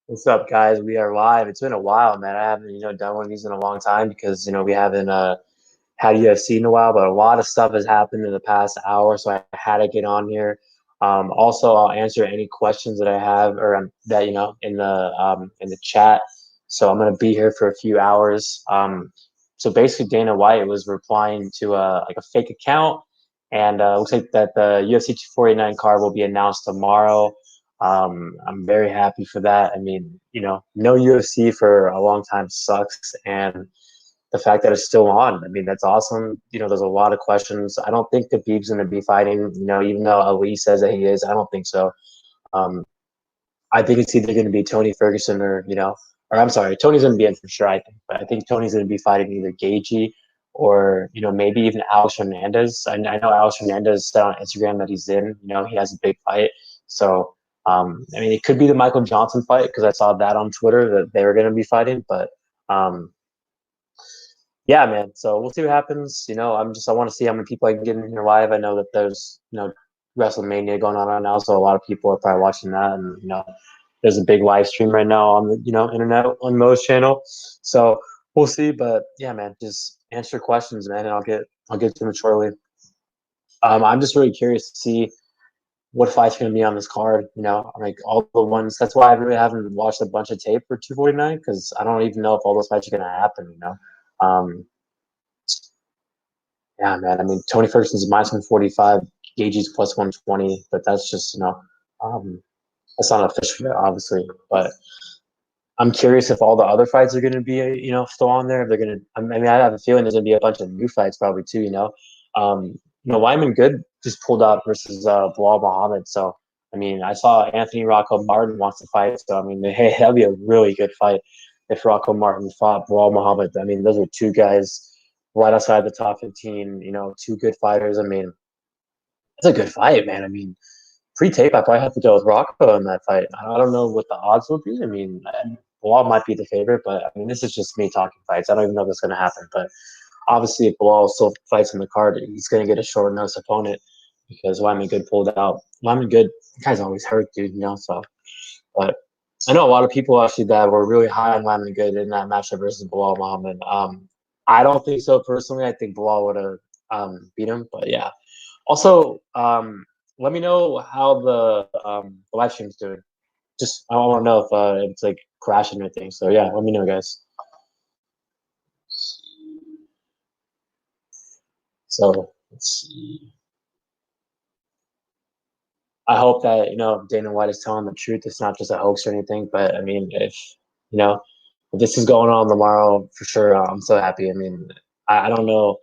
What's up, guys? We are live. It's been a while, man. I haven't, done one of these in a long time because, we haven't had UFC in a while, but a lot of stuff has happened in the past hour, so I had to get on here. Also, I'll answer any questions that I have or that, in the chat. So I'm gonna be here for a few hours. So basically, Dana White was replying to like a fake account, and looks like that the UFC 249 card will be announced tomorrow. I'm very happy for that. I mean, no UFC for a long time sucks, and the fact that it's still on, I mean, that's awesome. There's a lot of questions. I don't think Khabib's going to be fighting. Even though Ali says that he is, I don't think so. Um, I think it's either going to be Tony Ferguson or I'm sorry, Tony's going to be in for sure. I think, but I think Tony's going to be fighting either Gagey or maybe even Alex Hernandez. I know Alex Hernandez said on Instagram that he's in. He has a big fight, so I mean, it could be the Michael Johnson fight because I saw that on Twitter that they were going to be fighting. But yeah, man. So we'll see what happens. I want to see how many people I can get in here live. I know that there's WrestleMania going on right now, so a lot of people are probably watching that, and there's a big live stream right now on the internet on Mo's channel. So we'll see. But yeah, man, just answer questions, man, and I'll get to them shortly. I'm just really curious to see what fight's going to be on this card. Like all the ones. That's why I really haven't watched a bunch of tape for 249 because I don't even know if all those fights are going to happen. Um, yeah, man. I mean, Tony Ferguson's minus 145, Gaethje's plus 120, but that's just um, that's not official yet, obviously. But I'm curious if all the other fights are going to be still on there. If they're going to. I mean, I have a feeling there's going to be a bunch of new fights probably too. Wyman Good just pulled out versus Bilal Muhammad. So I mean, I saw Anthony Rocco Martin wants to fight. So I mean, hey, that'd be a really good fight if Rocco Martin fought Bilal Muhammad. I mean, those are two guys right outside the top 15. Two good fighters. I mean, it's a good fight, man. I mean, pre-tape, I probably have to go with Rocco in that fight. I don't know what the odds would be. I mean, Bilal might be the favorite, but I mean, this is just me talking fights. I don't even know if it's going to happen. But obviously, if Bilal still fights in the card, he's going to get a short notice opponent because Wyman Good pulled out. Wyman Good, the guy's always hurt, dude. So, but I know a lot of people actually that were really high on Wyman Good in that matchup versus Bilal Muhammad. I don't think so personally. I think Bilal would have beat him, but yeah. Also, let me know how the live stream's doing. Just I want to know if it's like crashing or anything. So yeah, let me know, guys. So let's see. I hope that Dana White is telling the truth. It's not just a hoax or anything. But I mean, if you know if this is going on tomorrow, for sure, I'm so happy. I mean, I don't know.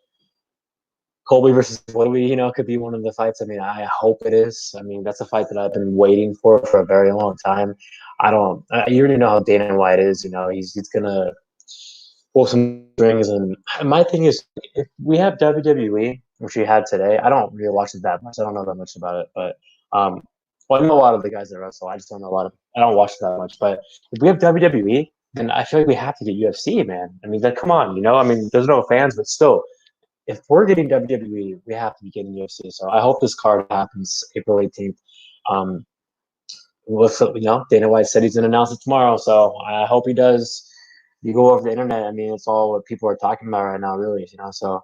Colby versus Louis, could be one of the fights. I mean, I hope it is. I mean, that's a fight that I've been waiting for a very long time. I don't. You already know how Dana White is. He's gonna pull some strings. And my thing is, if we have WWE, which we had today, I don't really watch it that much. I don't know that much about it, but well, I know a lot of the guys that wrestle. I just don't know a lot of. I don't watch it that much. But if we have WWE, then I feel like we have to get UFC, man. I mean, like, come on, I mean, there's no fans, but still if we're getting WWE, we have to be getting UFC. So I hope this card happens April 18th. Um, Dana White said he's going to announce it tomorrow, so I hope he does. You go over the internet, I mean, it's all what people are talking about right now, really. So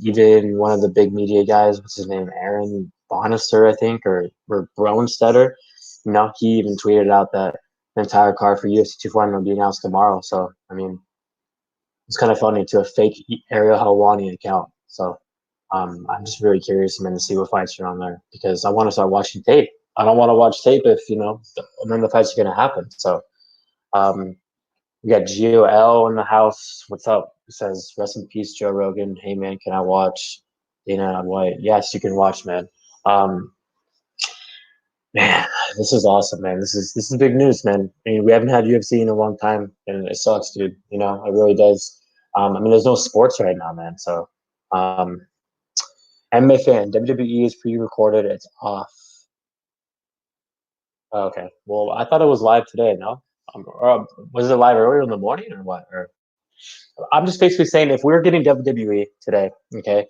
even one of the big media guys, what's his name, Aaron Bonister, I think, or Bronstetter, he even tweeted out that the entire card for UFC 240 will be announced tomorrow. So I mean, it's kind of funny to a fake Ariel Helwani account. So I'm just really curious, man, to see what fights are on there because I want to start watching tape. I don't want to watch tape if none of the fights are going to happen. So um, we got GOL in the house. What's up? It says rest in peace, Joe Rogan. Hey man, can I watch Dana White? Yes, you can watch, man. Um, Man, this is awesome, man. This is big news, man. I mean, we haven't had UFC in a long time, and it sucks, dude. It really does. I mean, there's no sports right now, man. So, um, MMA fan, WWE is pre-recorded. It's off. Oh, okay. Well, I thought it was live today. No, was it live earlier in the morning or what? Or I'm just basically saying if we're getting WWE today, okay,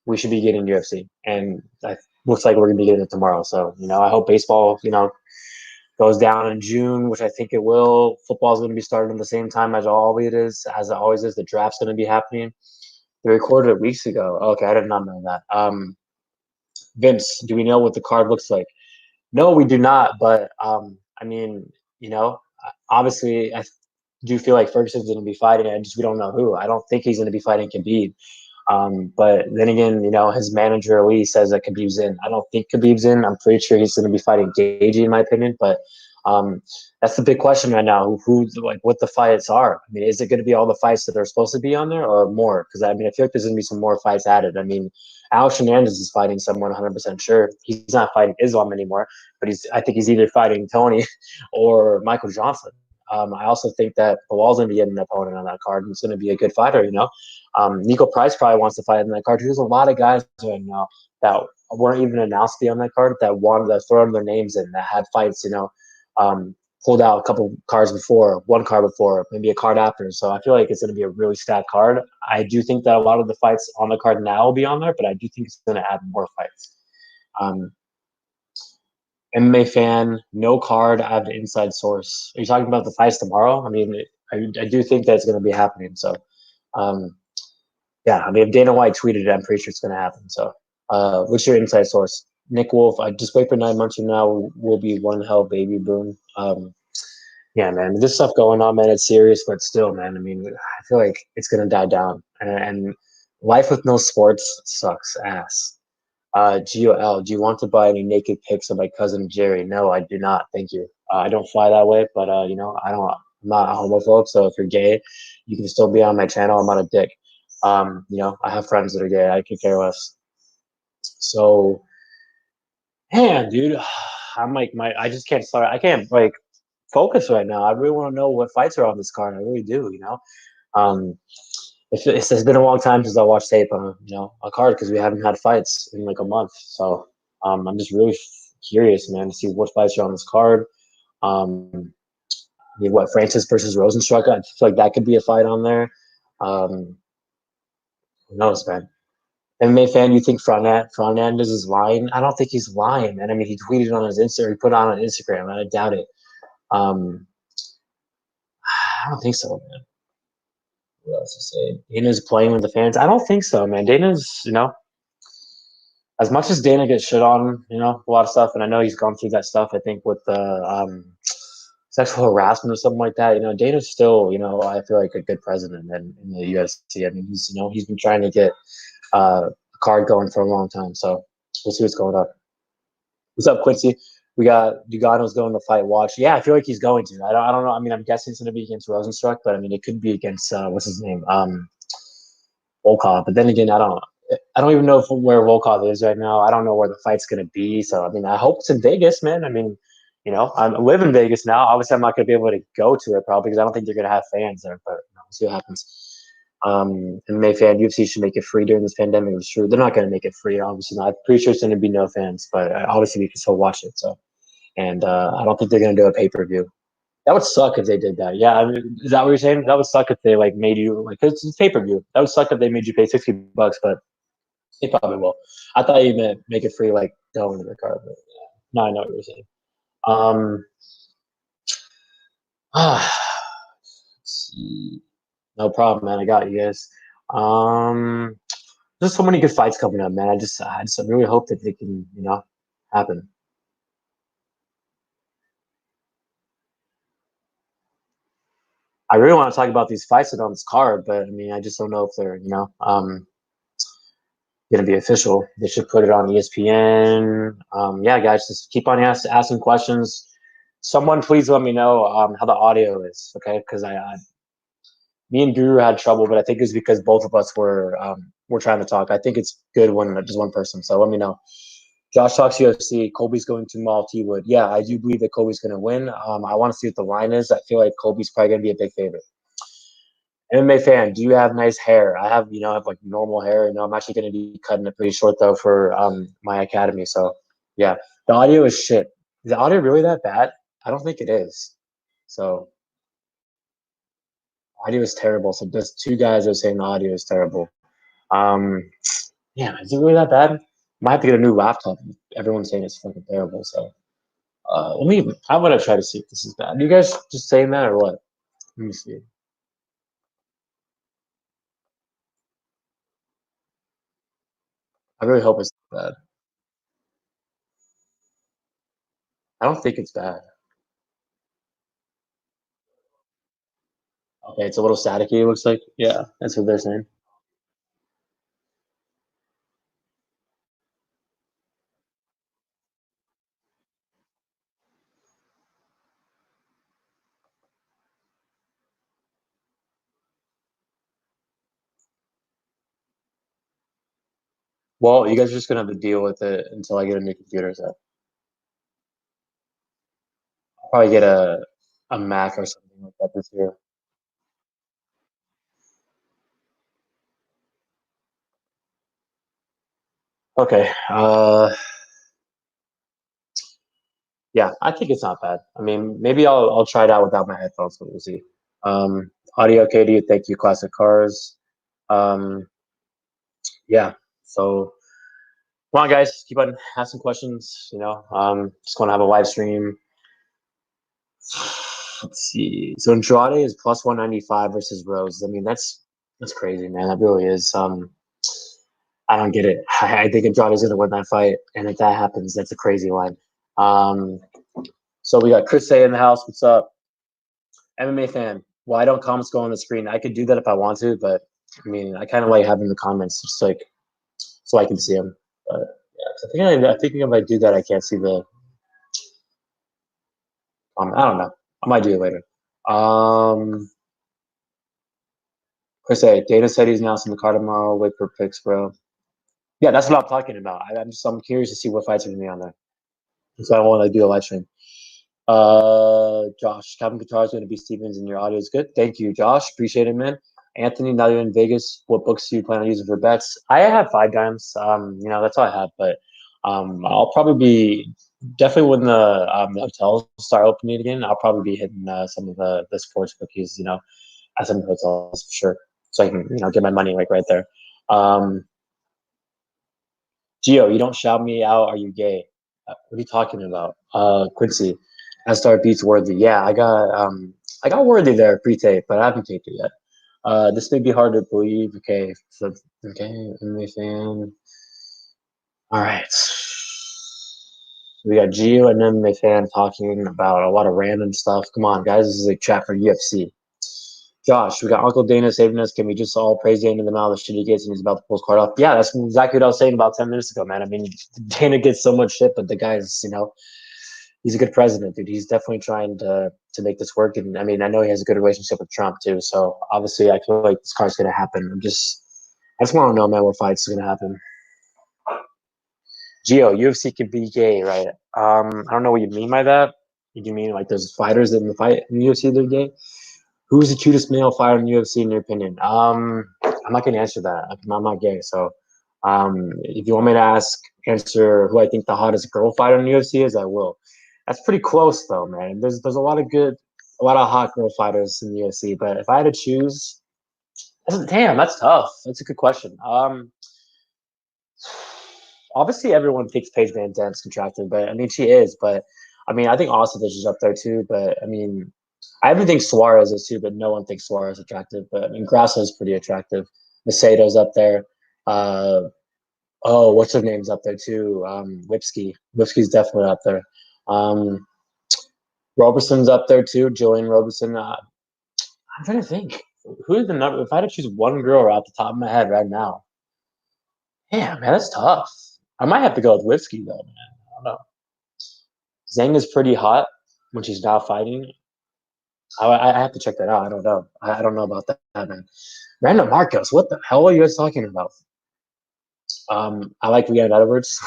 we should be getting UFC, and it looks like we're gonna be getting it tomorrow. So, I hope baseball, goes down in June, which I think it will. Football's going to be starting at the same time as it always is. The draft's going to be happening. They recorded it weeks ago. Okay, I did not know that. Vince, do we know what the card looks like? No, we do not. But I mean, obviously, I do feel like Ferguson's going to be fighting. We don't know who. I don't think he's going to be fighting Khabib. But then again, his manager Lee says that Khabib's in. I don't think Khabib's in. I'm pretty sure he's going to be fighting Gagey, in my opinion. But that's the big question right now. What the fights are. I mean, is it going to be all the fights that are supposed to be on there, or more? Because I mean, I feel like there's going to be some more fights added. I mean, Alex Hernandez is fighting someone 100% sure. He's not fighting Islam anymore, but I think he's either fighting Tony or Michael Johnson. I also think that Bilal's going to be getting an opponent on that card, and it's going to be a good fighter. Nico Price probably wants to fight in that card. There's a lot of guys right now that weren't even announced to be on that card that wanted to throw their names in, that had fights, pulled out a couple cards before, one card before, maybe a card after. So I feel like it's going to be a really stacked card. I do think that a lot of the fights on the card now will be on there, but I do think it's going to add more fights. MMA fan, no card. I have an inside source. Are you talking about the fights tomorrow? I mean, I do think that's going to be happening. So, yeah, I mean, if Dana White tweeted it, I'm pretty sure it's going to happen. So, what's your inside source? Nick Wolf, I just wait for 9 months from now. Will be one hell baby boom. Yeah, man, there's stuff going on, man. It's serious, but still, man. I mean, I feel like it's going to die down. And life with no sports sucks ass. GOL, do you want to buy any naked pics of my cousin Jerry? No, I do not. Thank you. I don't fly that way, but I'm not a homophobe. So if you're gay, you can still be on my channel. I'm not a dick. I have friends that are gay. I could care less. So, man, dude, I'm like I just can't start. I can't focus right now. I really want to know what fights are on this card. I really do. Um, it's been a long time since I watched tape on a card because we haven't had fights in like a month. So I'm just really curious, man, to see what fights are on this card. I mean, what Francis versus Rosenstruck? I feel like that could be a fight on there. Who knows, man? MMA fan, you think Fernandez is lying? I don't think he's lying, man. I mean, he tweeted on his Instagram, he put on Instagram, and I doubt it. I don't think so, man. What else to say? Dana's playing with the fans. I don't think so, man. Dana's, as much as Dana gets shit on, a lot of stuff, and I know he's gone through that stuff. I think with the sexual harassment or something like that. Dana's still, I feel like a good president in the UFC. I mean, he's been trying to get a card going for a long time. So we'll see what's going on. What's up, Quincy? We got Dugano's going to fight Watch. Yeah, I feel like he's going to. I don't know. I mean, I'm guessing it's going to be against Rosenstruck, but I mean, it could be against what's his name, Volkov. But then again, I don't even know where Volkov is right now. I don't know where the fight's going to be. So I mean, I hope it's in Vegas, man. I mean, I live in Vegas now. Obviously, I'm not going to be able to go to it probably because I don't think they're going to have fans there. But we'll see what happens. And Mayfan, UFC should make it free during this pandemic. It's true. They're not going to make it free, obviously not. I'm pretty sure it's going to be no fans, but obviously we can still watch it. So, and I don't think they're going to do a pay-per-view. That would suck if they did that. Yeah, I mean, is that what you're saying? That would suck if they made you cause it's pay-per-view. That would suck if they made you pay $60, but they probably will. I thought you meant make it free, going to the card. But yeah. No, I know what you're saying. Let's see. No problem, man. I got you guys. There's so many good fights coming up, man. I just really hope that they can, happen. I really want to talk about these fights that are on this card, but I mean, I just don't know if they're, going to be official. They should put it on ESPN. Yeah, guys, just keep on asking questions. Someone please let me know how the audio is, okay? Because me and Guru had trouble, but I think it's because both of us were trying to talk. I think it's good when just one person. So let me know. Josh talks UFC. Colby's going to Maul T Wood. Yeah, I do believe that Colby's going to win. I want to see what the line is. I feel like Colby's probably going to be a big favorite. MMA fan, do you have nice hair? I have, I have normal hair. I'm actually going to be cutting it pretty short though for my academy. So yeah, the audio is shit. Is the audio really that bad? I don't think it is. So audio is terrible. So there's two guys are saying the audio is terrible. Yeah, is it really that bad? Might have to get a new laptop. Everyone's saying it's fucking terrible. So Let me. I'm gonna try to see if this is bad. You guys just saying that or what? Let me see. I really hope it's not bad. I don't think it's bad. Okay, it's a little staticky. It looks like. Yeah, that's what they're saying. Well, you guys are just gonna have to deal with it until I get a new computer set. I'll probably get a Mac or something like that this year. Okay. Yeah, I think it's not bad. I mean, maybe I'll try it out without my headphones, but we'll see. Audio KD, thank you, Classic Cars. Um, yeah. So come on, guys, keep on asking questions. Just want to have a live stream. Let's see. So Andrade is plus 195 versus Rose. I mean, that's crazy, man. That really is. I don't get it. I think Andrade's gonna win that fight, and if that happens, that's a crazy line. Um, so we got Chris A in the house. What's up? MMA fan. Why don't comments go on the screen? I could do that if I want to, but I mean, I kind of like having the comments just like so I can see them. But yeah, 'cause I think if I do that, I can't see the. I don't know. I might do it later. Um, Chris A. Dana said he's announcing the card tomorrow. Wait for picks, bro. Yeah, that's what I'm talking about. I'm curious to see what fights are gonna be on there. So I want to do a live stream. Josh, Calvin Guitar is going to be Stevens, and your audio is good. Thank you, Josh. Appreciate it, man. Anthony, now you're in Vegas. What books do you plan on using for bets? I have 5 dimes. That's all I have. But I'll probably be definitely when the hotels start opening again. I'll probably be hitting some of the sports bookies. At some hotels for sure, so I can get my money like right there. Um, Gio, you don't shout me out. Are you gay? What are you talking about? Quincy, Star beats Worthy. Yeah, I got Worthy there pre-tape, but I haven't taped it yet. This may be hard to believe. Okay, so okay, MMA fan. All right, we got Gio and MMA fan talking about a lot of random stuff. Come on, guys, this is a chat for UFC. Josh, we got Uncle Dana saving us. Can we just all praise Dana the amount of shit he gets and he's about to pull his card off? Yeah, that's exactly what I was saying about 10 minutes ago, man. I mean, Dana gets so much shit, but the guy's, he's a good president, dude. He's definitely trying to make this work. And I mean, I know he has a good relationship with Trump too. So obviously, I feel like this card's gonna happen. I just want to know, man, what fights are gonna happen. Geo, UFC can be gay, right? I don't know what you mean by that. Do you mean like there's fighters in the fight in the UFC that are gay? Who's the cutest male fighter in the UFC in your opinion? I'm not gonna answer that. I'm not gay, so if you want me to answer who I think the hottest girl fighter in the UFC is, I will. That's pretty close though, man. There's a lot of hot girl fighters in the UFC, but if I had to choose, damn, that's tough. That's a good question. Obviously everyone thinks Paige Van Zandt's contracted, but I mean she is. But I mean I think Ostovich is up there too. But I mean I even think Suarez is too, but no one thinks Suarez is attractive. But I mean Grasso is pretty attractive. Macedo's up there. Uh, oh, what's her name's up there too? Lipsky. Lipsky's definitely up there. Um, Roberson's up there too. Julian Roberson. I'm trying to think. Who's the number? If I had to choose one girl off the top of my head right now, yeah, man, that's tough. I might have to go with Lipsky though, man. I don't know. Zhang is pretty hot when she's not fighting. I have to check that out. I don't know. I don't know about that, man. Random Marcos, what the hell are you guys talking about? I like Leanne Edwards.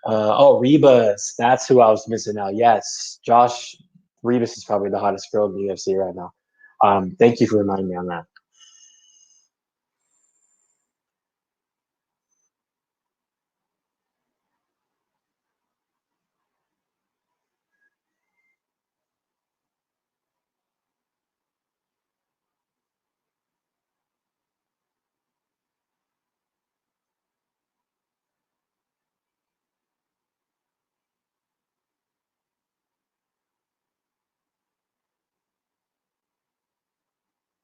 Rebus. That's who I was missing out. Yes, Josh Rebus is probably the hottest girl in the UFC right now. Thank you for reminding me on that.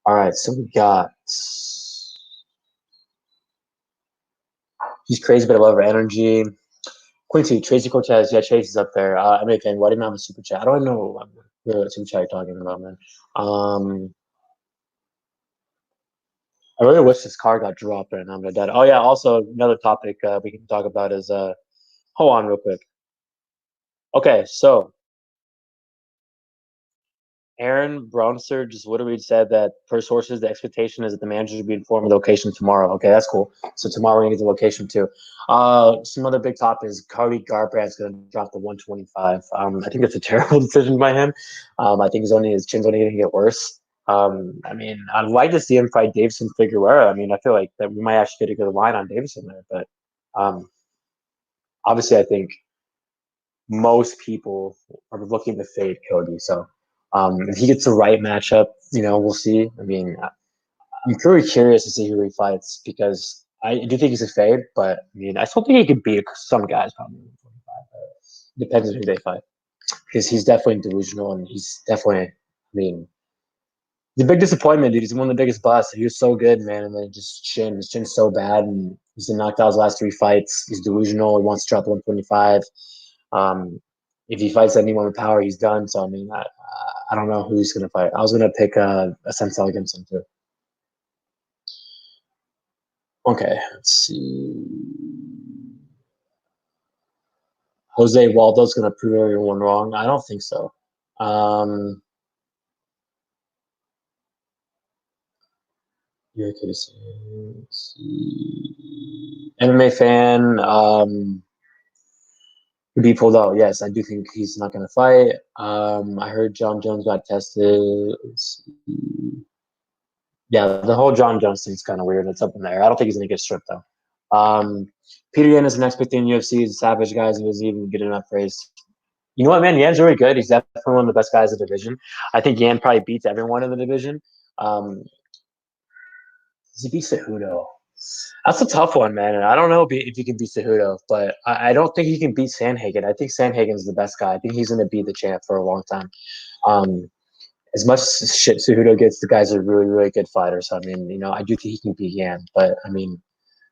All right, so we got. He's crazy, but I love her energy. Quincy, Tracy Cortez. Yeah, Chase is up there. I'm a fan. Why didn't I have a super chat? I don't know what super chat you're talking about, man. I really wish this car got dropped right now. I'm dead. Oh yeah. Also, another topic we can talk about is hold on real quick. Okay, so Aaron Bronster just literally said that per sources, the expectation is that the manager will be informed of the location tomorrow. Okay, that's cool. So tomorrow we're gonna get the location too. Some other big topics. Cody Garbrandt's gonna drop the 125. I think that's a terrible decision by him. I think his chin's only gonna get worse. I mean, I'd like to see him fight Davison Figueroa. I mean, I feel like that we might actually get a good line on Davison there, but um, obviously, I think most people are looking to fade Cody. So if he gets the right matchup, we'll see. I mean, I'm pretty curious to see who he fights because I do think he's a fade, but I mean, I still think he could beat some guys probably. Depends on who they fight because he's definitely delusional and he's definitely, I mean, the big disappointment, dude. He's one of the biggest busts. He was so good, man, and then just his chin's so bad, and he's been knocked out his last 3 fights. He's delusional. He wants to drop 125. If he fights anyone with power, he's done. So I mean, I don't know who he's gonna fight. I was gonna pick a Sensei against him too. Okay, let's see. Jose Waldo's gonna prove everyone wrong. I don't think so. Um, yeah, okay, so let's see. MMA fan. Be pulled out. Yes, I do think he's not going to fight. I heard John Jones got tested. Yeah, the whole John Jones thing's kind of weird. It's up in there. I don't think he's going to get stripped though. Peter Yan is the next big thing in UFC. He's a savage guy. He wasn't even good enough race. You know what, man? Yan's really good. He's definitely one of the best guys in the division. I think Yan probably beats everyone in the division. Does he beat Cejudo? That's a tough one, man. And I don't know if he can beat Cejudo, but I don't think he can beat Sandhagen. I think Sandhagen's the best guy. I think he's going to be the champ for a long time. Um, as much shit Cejudo gets, the guy's a really, really good fighter. So, I mean, I do think he can beat Yan. But, I mean,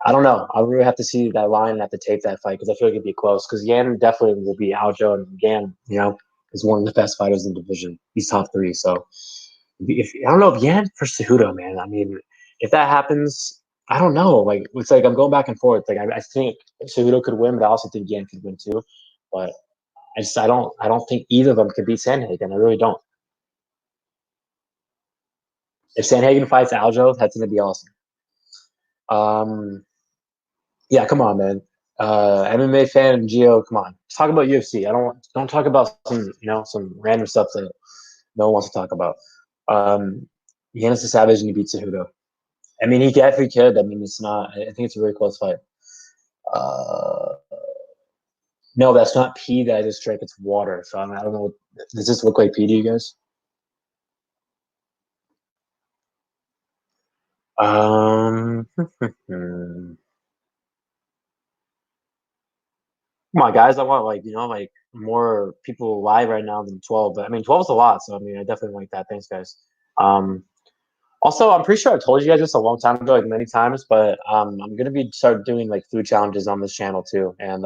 I don't know. I really have to see that line and have to tape that fight because I feel like it'd be close. Because Yan definitely will be Aljo, and Yan, is one of the best fighters in the division. He's top 3. So, I don't know if Yan for Cejudo, man. I mean, if that happens, I don't know. Like it's like I'm going back and forth. Like I think Cejudo could win, but I also think Yan could win too. But I don't think either of them could beat Sandhagen. I really don't. If Sandhagen fights Aljo, that's gonna be awesome. Um, yeah, come on, man. MMA fan and Geo, come on. Let's talk about UFC. Don't talk about some random stuff that no one wants to talk about. Yanis the Savage and he beats Cejudo. I mean, he definitely could. I mean, it's not. I think it's a very close fight. Uh, no, that's not pee that I just drank. It's water. So I don't know. Does this look like pee to you guys? Come on, guys. I want like more people live right now than 12. But I mean, 12 is a lot. So I mean, I definitely like that. Thanks, guys. Um, Also, I'm pretty sure I told you guys this a long time ago, like many times, but I'm gonna be start doing like food challenges on this channel too, and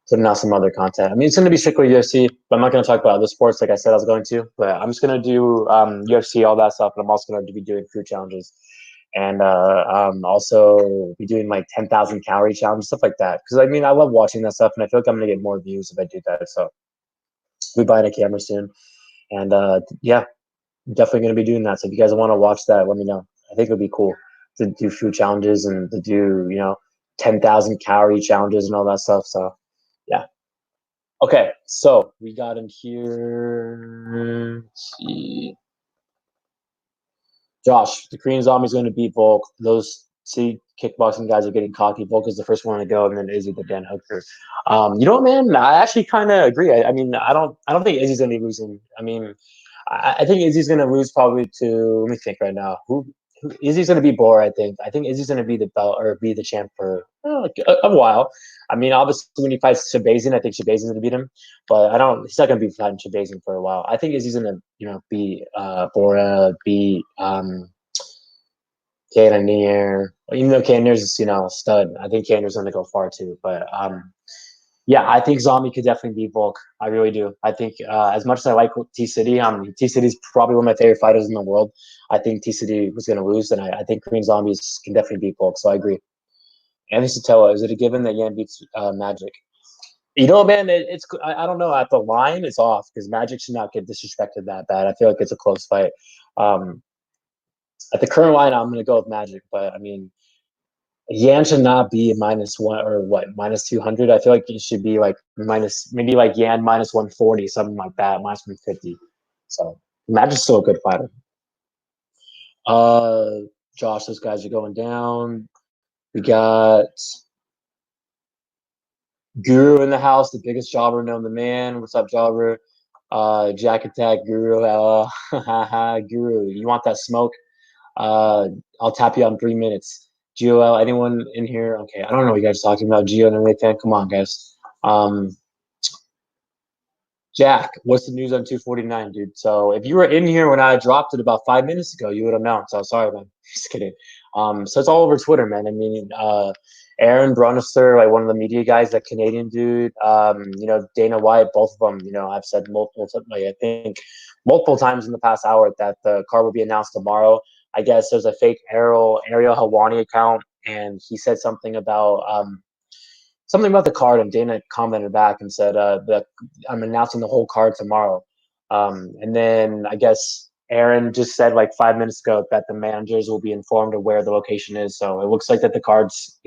putting out some other content. I mean, it's gonna be strictly UFC, but I'm not gonna talk about other sports like I said I was going to. But I'm just gonna do UFC, all that stuff, and I'm also gonna be doing food challenges, and also be doing like 10,000 calorie challenges, stuff like that. Because I mean, I love watching that stuff, and I feel like I'm gonna get more views if I do that. So we'll be buying a camera soon, and yeah, definitely going to be doing that. So if you guys want to watch that, let me know. I think it would be cool to do food challenges and to do 10,000 calorie challenges and all that stuff. So yeah. Okay, so we got in here. Let's see. Josh, the Korean Zombie is going to beat Volk. Those kickboxing guys are getting cocky. Volk is the first one to go, and then Izzy the Dan Hooker. You know what, man? I actually kind of agree. I mean, I don't think Izzy's going to be losing. I mean, I think Izzy's going to lose probably to. Let me think right now. Who Izzy's going to be Bor. I think Izzy's going to be the belt or be the champ for a while. I mean, obviously when he fights Shabazian, I think Shabazian's going to beat him, but I don't. He's not going to be fighting Shabazian for a while. I think Izzy's going to be Bora, be Cannonier. Even though Cannonier's a stud, I think Cannonier's going to go far too. But yeah, I think Zombie could definitely beat Volk. I really do. I think as much as I like T City, T City's probably one of my favorite fighters in the world. I think T City was going to lose, and I think Korean Zombies can definitely beat Volk. So I agree. Anthony Sotelo, is it a given that Yan beats Magic? Man, I don't know. At the line, it's off because Magic should not get disrespected that bad. I feel like it's a close fight. Um, at the current line, I'm going to go with Magic, but I mean, Yan should not be a -1 or what -200. I feel like it should be like maybe like Yan -140, something like that, -150. So Magic's still a good fighter. Uh, Josh, those guys are going down. We got Guru in the house, the biggest jobber known to man. What's up, jobber? Jack Attack, Guru. Guru, you want that smoke? I'll tap you on 3 minutes. GOL, anyone in here? Okay, I don't know what you guys are talking about. Geo and everything. Come on, guys. Jack, what's the news on 249, dude? So if you were in here when I dropped it about 5 minutes ago, you would have known. So sorry, man. Just kidding. So it's all over Twitter, man. I mean, Aaron Brunister, like one of the media guys, that Canadian dude. Dana White, both of them. I've said multiple, like I think multiple times in the past hour that the card will be announced tomorrow. I guess there's a fake Ariel Hawani account, and he said something about the card, and Dana commented back and said that I'm announcing the whole card tomorrow. And then I guess Aaron just said like 5 minutes ago that the managers will be informed of where the location is. So it looks like that the cards,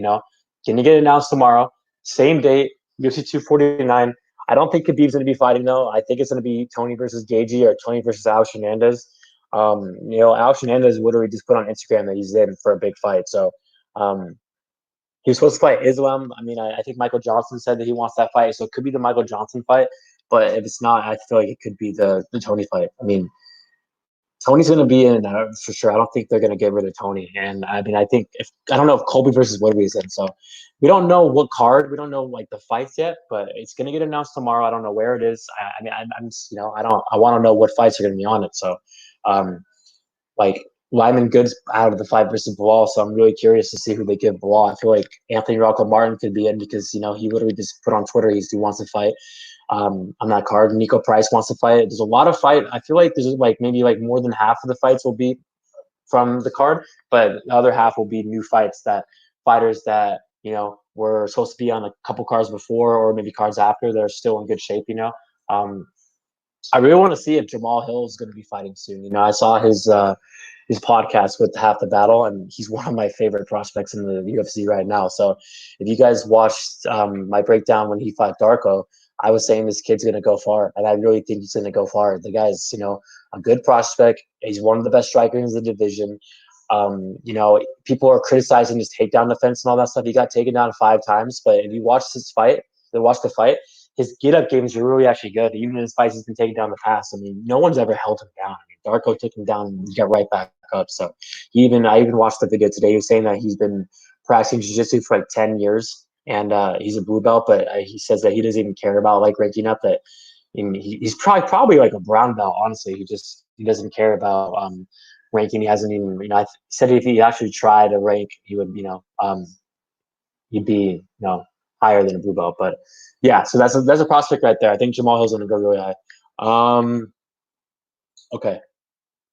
can you get announced tomorrow? Same date, UFC 249. I don't think Khabib's going to be fighting though. I think it's going to be Tony versus Gagey or Tony versus Alex Hernandez. Alex Hernandez literally just put on Instagram that he's in for a big fight. So he was supposed to fight Islam. I mean, I think Michael Johnson said that he wants that fight, so it could be the Michael Johnson fight. But if it's not, I feel like it could be the Tony fight. I mean, Tony's going to be in for sure. I don't think they're going to get rid of Tony. And I mean, I don't know if Colby versus Woodley is in. So we don't know what card. We don't know like the fights yet. But it's going to get announced tomorrow. I don't know where it is. I mean, I'm I want to know what fights are going to be on it. So, like Lyman Good's out of the fight versus Bilal, so I'm really curious to see who they give Bilal. I feel like Anthony Rocco Martin could be in because he literally just put on Twitter he wants to fight on that card. Nico Price wants to fight. There's a lot of fight. I feel like there's like maybe like more than half of the fights will be from the card, but the other half will be new fights that fighters that were supposed to be on a couple cards before or maybe cards after. They're still in good shape. I really want to see if Jamal Hill is going to be fighting soon. I saw his podcast with Half the Battle, and he's one of my favorite prospects in the UFC right now. So if you guys watched my breakdown when he fought Darko, I was saying this kid's going to go far, and I really think he's going to go far. The guy's, a good prospect. He's one of the best strikers in the division. People are criticizing his takedown defense and all that stuff. He got taken down 5 times, but if you watch the fight, his get-up games are really actually good. Even in his fights, he's been taken down in the past. I mean, no one's ever held him down. I mean, Darko took him down and he got right back up. So I even watched the video today. He was saying that he's been practicing jiu-jitsu for like 10 years and he's a blue belt, but he says that he doesn't even care about like ranking up. That he's probably like a brown belt. Honestly, he doesn't care about ranking. He hasn't even he said if he actually tried to rank, he would he'd be higher than a blue belt. But yeah, so that's a prospect right there. I think Jamal Hill's gonna go really high. Okay.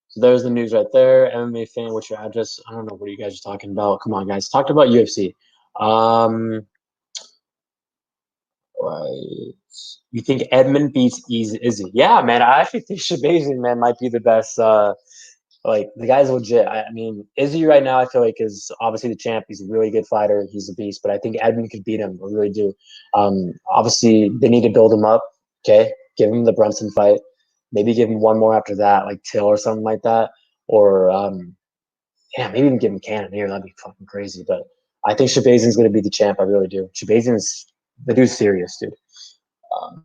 So there's the news right there. MMA fan, what's your address? I don't know what you guys are talking about. Come on, guys. Talked about UFC. Right. You think Edmund beats Izzy? Yeah, man. I actually think Shabazian, man, might be the best. Like the guy's legit. I mean, Izzy right now, I feel like is obviously the champ. He's a really good fighter. He's a beast. But I think Edmund could beat him. I really do. Obviously, they need to build him up. Okay, give him the Brunson fight. Maybe give him one more after that, like Till or something like that. Or yeah, maybe even give him Cannonier. That'd be fucking crazy. But I think Shabazian's gonna be the champ. I really do. Shabazian's the dude's serious, dude. Um,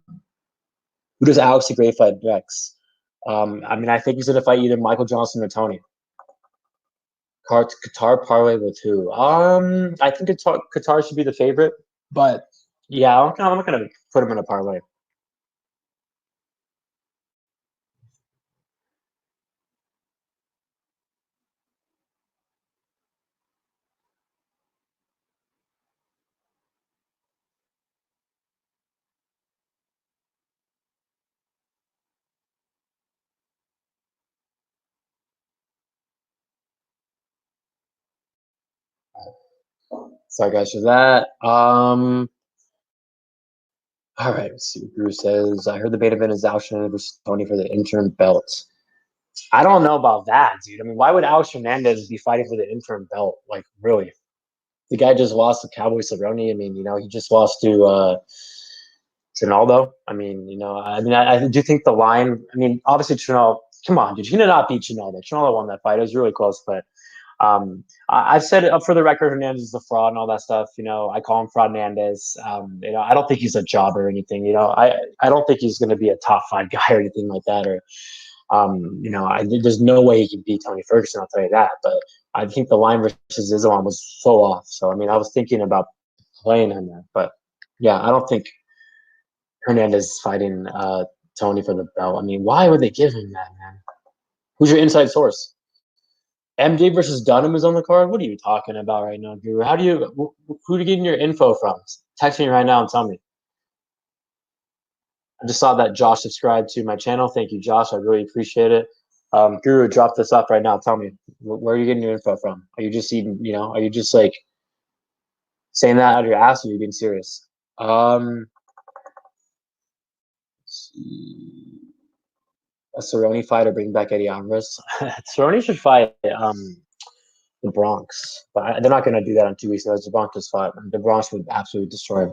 who does Alex the Great fight next? I mean, I think he's gonna fight either Michael Johnson or Tony. Qatar parlay with who? I think Qatar should be the favorite, but yeah, I'm not gonna put them in a parlay. Sorry guys for that. All right, let's see what Drew says. I heard the beta event is Alex Hernandez versus Tony for the interim belt. I don't know about that, dude. I mean, why would Alex Hernandez be fighting for the interim belt? Like, really? The guy just lost to Cowboy Cerrone. I mean, he just lost to Trinaldo. I mean, I do think the line. I mean, obviously Trinaldo. Come on, dude. He did not beat Trinaldo. Trinaldo won that fight. It was really close, but I've said it up for the record. Hernandez is a fraud and all that stuff. I call him Fraud Hernandez. I don't think he's a job or anything. I don't think he's going to be a top five guy or anything like that. Or there's no way he can beat Tony Ferguson. I'll tell you that. But I think the line versus Islam was so off. So I mean, I was thinking about playing him there, but yeah, I don't think Hernandez is fighting Tony for the belt. I mean, why would they give him that, man? Who's your inside source? MJ versus Dunham is on the card. What are you talking about right now, Drew? Who are you getting your info from? Text me right now and tell me. I just saw that Josh subscribed to my channel. Thank you, Josh. I really appreciate it. Guru, drop this up right now. Tell me, where are you getting your info from? Are you just eating, are you just like saying that out of your ass or are you being serious? Let's see. A Cerrone fight or bring back Eddie Alvarez? Cerrone should fight the Bronx, but they're not going to do that in 2 weeks. That's the Bronx fight. The Bronx would absolutely destroy him.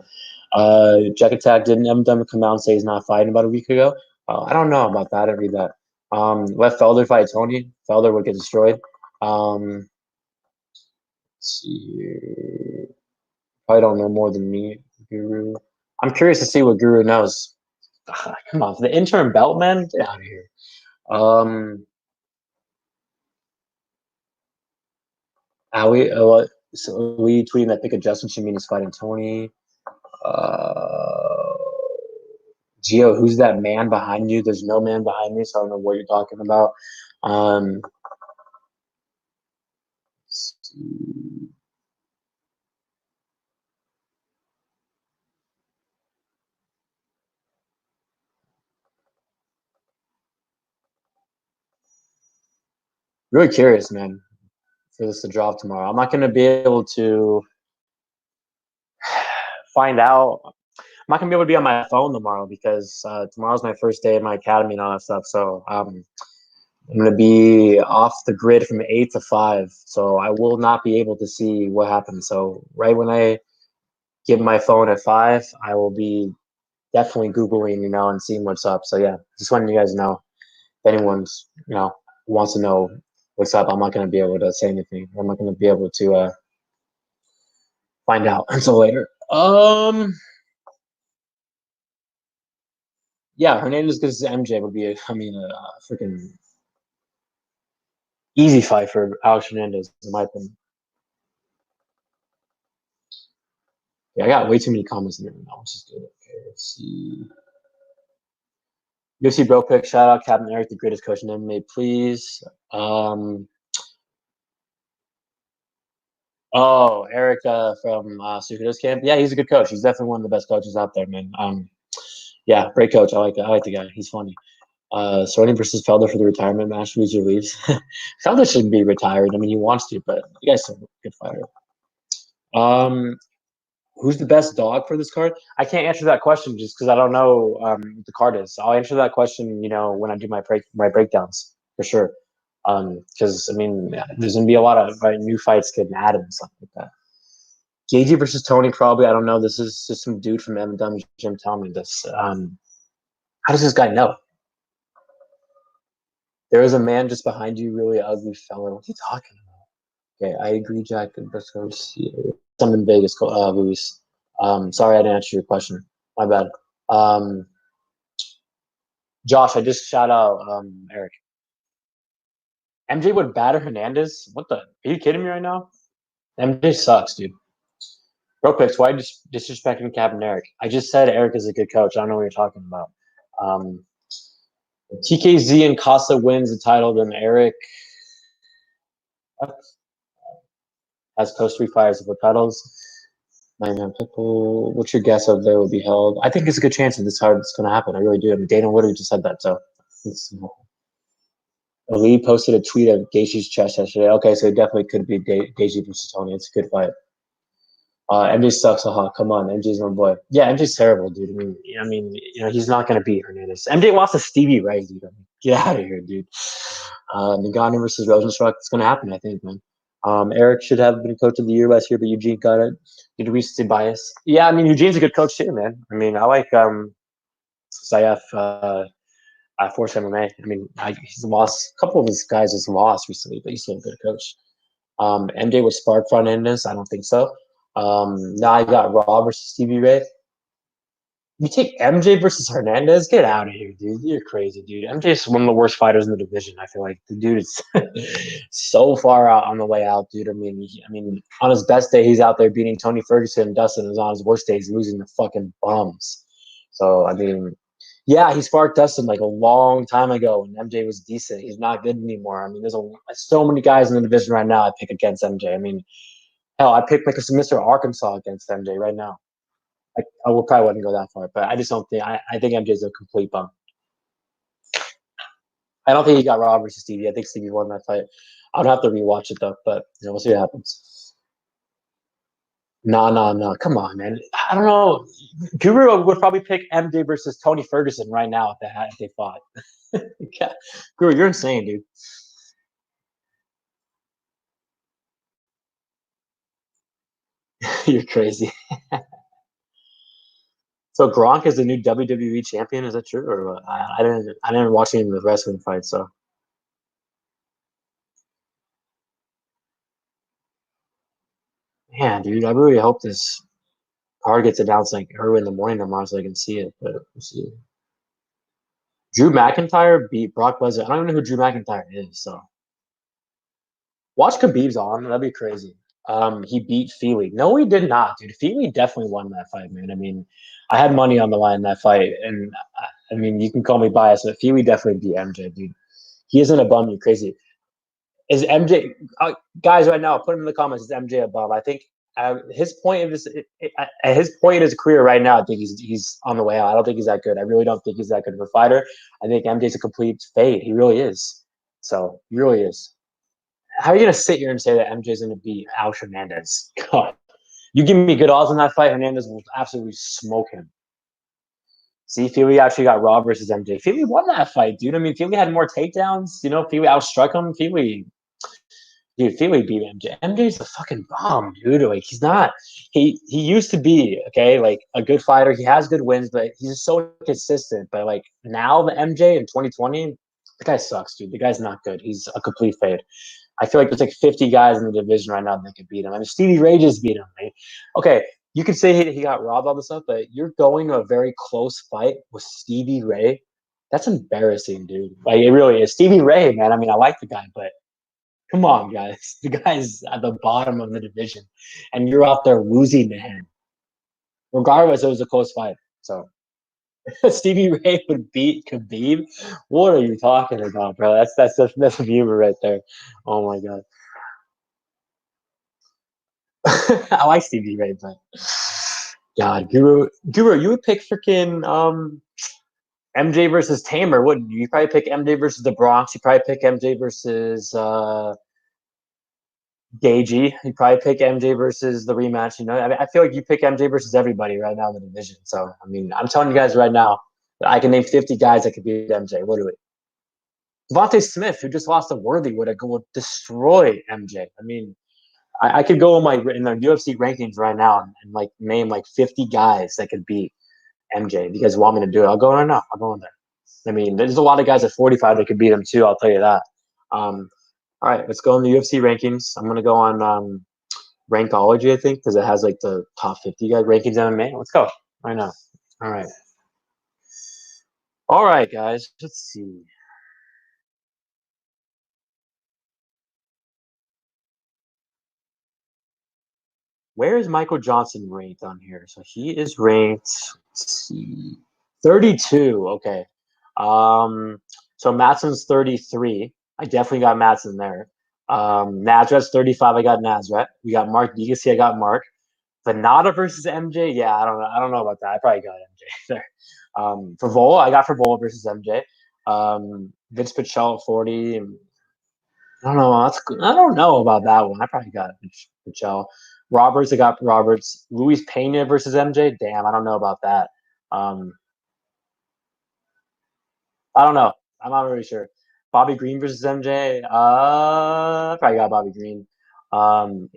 Jack Attack didn't Eminem come out and say he's not fighting about a week ago. I don't know about that. I read that. Let Felder fight Tony. Felder would get destroyed. Let's see. Probably don't know more than me, Guru. I'm curious to see what Guru knows. Come on, the interim belt, man, get out of here. So we tweeting that pick adjustment should mean he's fighting Tony. Uh, Gio, who's that man behind you? There's no man behind me, so I don't know what you're talking about. Um, really curious, man, for this to drop tomorrow. I'm not going to be able to find out. I'm not going to be able to be on my phone tomorrow because tomorrow's my first day at my academy and all that stuff. So I'm going to be off the grid from 8 to 5. So I will not be able to see what happens. So right when I get my phone at 5, I will be definitely Googling, and seeing what's up. So yeah, just letting you guys know if anyone's, wants to know what's up, I'm not going to be able to say anything. I'm not going to be able to find out until later. Yeah, Hernandez versus MJ would be, a freaking easy fight for Alex Hernandez, in my opinion. Yeah, I got way too many comments in there now, which is good. Okay, let's see. UFC BroPicks, shout out Captain Eric, the greatest coach in MMA, please. Oh, Eric from Superheroes Camp. Yeah, he's a good coach. He's definitely one of the best coaches out there, man. Yeah, great coach. I like the guy. He's funny. Cerrone versus Felder for the retirement match. Who's your leaves? Felder shouldn't be retired. I mean, he wants to, but the guy's a good fighter. Who's the best dog for this card? I can't answer that question just because I don't know what the card is. I'll answer that question, when I do my breakdowns for sure. Because I mean, there's gonna be a lot of new fights getting added and stuff like that. Gagey versus Tony, probably. I don't know. This is just some dude from M Gym telling me this. How does this guy know? There is a man just behind you, really ugly fella. What are you talking about? Okay, I agree, Jack. Let's go see. I'm in Vegas, Luis. Sorry I didn't answer your question. My bad. Josh, I just shout out Eric. MJ would batter Hernandez? What the? Are you kidding me right now? MJ sucks, dude. BroPicks, why disrespecting Captain Eric? I just said Eric is a good coach. I don't know what you're talking about. Um, TKZ and Costa wins the title, then Eric has coached 3 fighters for titles. Man, people, what's your guess of they will be held? I think it's a good chance that this hard it's going to happen. I really do. I mean, Dana literally just said that. So, Ali posted a tweet of Gaethje's chest yesterday. Okay, so it definitely could be Gaethje versus Tony. It's a good fight. MJ sucks. Come on, MJ's my boy. Yeah, MJ's terrible, dude. He's not gonna beat Hernandez. MJ lost to Stevie Ray, dude. Get out of here, dude. Nagano versus Rosenstruck. It's gonna happen, I think, man. Eric should have been coach of the year last year, but Eugene got it due to recency bias. Yeah, I mean Eugene's a good coach too, man. I mean, I like Sayef at Force MMA. I mean, he's lost a couple of his guys has lost recently, but he's still a good coach. MJ was spark front in this. I don't think so. Now I got Raw versus Stevie Ray. You take MJ versus Hernandez? Get out of here, dude. You're crazy, dude. MJ is one of the worst fighters in the division. I feel like the dude is so far out on the way out, dude. I mean, on his best day, he's out there beating Tony Ferguson and Dustin. And on his worst day, he's losing the fucking bums. So, I mean, yeah, he sparked Dustin like a long time ago when MJ was decent. He's not good anymore. I mean, there's so many guys in the division right now I pick against MJ. I mean, hell, I picked like a Mr. Arkansas against MJ right now. I will probably wouldn't go that far, but I just don't think I think MJ's a complete bum. I don't think he got Rob versus Stevie. I think Stevie won that fight. I'd have to rewatch it though, but we'll see what happens. No. Come on, man. I don't know. Guru would probably pick MJ versus Tony Ferguson right now if they fought. Yeah. Guru, you're insane, dude. You're crazy. So Gronk is the new WWE champion. Is that true, or what? I didn't watch any of the wrestling fights. So man, dude, I really hope this card gets announced like early in the morning tomorrow so I can see it. But we'll see. Drew McIntyre beat Brock Lesnar. I don't even know who Drew McIntyre is. So watch Khabib's on. That'd be crazy. He beat Feely. No, he did not, dude. Feely definitely won that fight, man. I mean, I had money on the line in that fight, and I mean, you can call me biased, but Feely definitely beat MJ, dude. He isn't a bum. You crazy? Is MJ guys right now? Put him in the comments. Is MJ a bum? I think his point of his point in his career right now, I think he's on the way out. I don't think he's that good. I really don't think he's that good of a fighter. I think MJ's a complete fade. He really is. So he really is. How are you gonna sit here and say that MJ's gonna beat Alex Hernandez? God, you give me good odds on that fight. Hernandez will absolutely smoke him. See, Feely actually got Raw versus MJ. Feely won that fight, dude. I mean, Feely had more takedowns. Feely outstruck him. Dude, Feely beat MJ. MJ's a fucking bomb, dude. Like he's not. He used to be okay, like a good fighter. He has good wins, but he's so consistent. But like now, the MJ in 2020, the guy sucks, dude. The guy's not good. He's a complete fade. I feel like there's like 50 guys in the division right now that could beat him. I mean, Stevie Ray just beat him. Right? Okay, you could say he got robbed all this stuff, but you're going to a very close fight with Stevie Ray. That's embarrassing, dude. Like it really is. Stevie Ray, man. I mean, I like the guy, but come on, guys. The guy's at the bottom of the division, and you're out there losing to him. Regardless, it was a close fight. So Stevie Ray would beat Khabib. What are you talking about, bro? That's a humor right there. Oh my god. I like Stevie Ray, but God, Guru, you would pick freaking MJ versus Tamer, wouldn't you? You probably pick MJ versus the Bronx. You probably pick MJ versus Gagey. You probably pick MJ versus the rematch. I mean, I feel like you pick MJ versus everybody right now in the division. So, I mean, I'm telling you guys right now, I can name 50 guys that could beat MJ. Literally. Devontae Smith, who just lost to Worthy, would destroy MJ. I mean, I could go in the UFC rankings right now and like name like 50 guys that could beat MJ. If you guys want me to do it, I'll go right now. I'll go in there. I mean, there's a lot of guys at 45 that could beat him too. I'll tell you that. All right, let's go in the UFC rankings. I'm gonna go on Rankology, I think, because it has like the top 50 guys rankings MMA. Let's go right now. All right, all right, guys. Let's see. Where is Michael Johnson ranked on here? So he is ranked, let's see, 32. Okay. So Matson's 33. I definitely got Matson there. Nazareth's 35. I got Nazareth. We got Mark Degassi. I got Mark. Venata versus MJ. Yeah, I don't know. I don't know about that. I probably got MJ there. Favola, I got Favola versus MJ. Vince Pichel at 40. I don't know. I don't know about that one. I probably got Pichel. Roberts, I got Roberts. Luis Pena versus MJ. Damn, I don't know about that. Um, I don't know. I'm not really sure. Bobby Green versus MJ. I probably got Bobby Green. Demir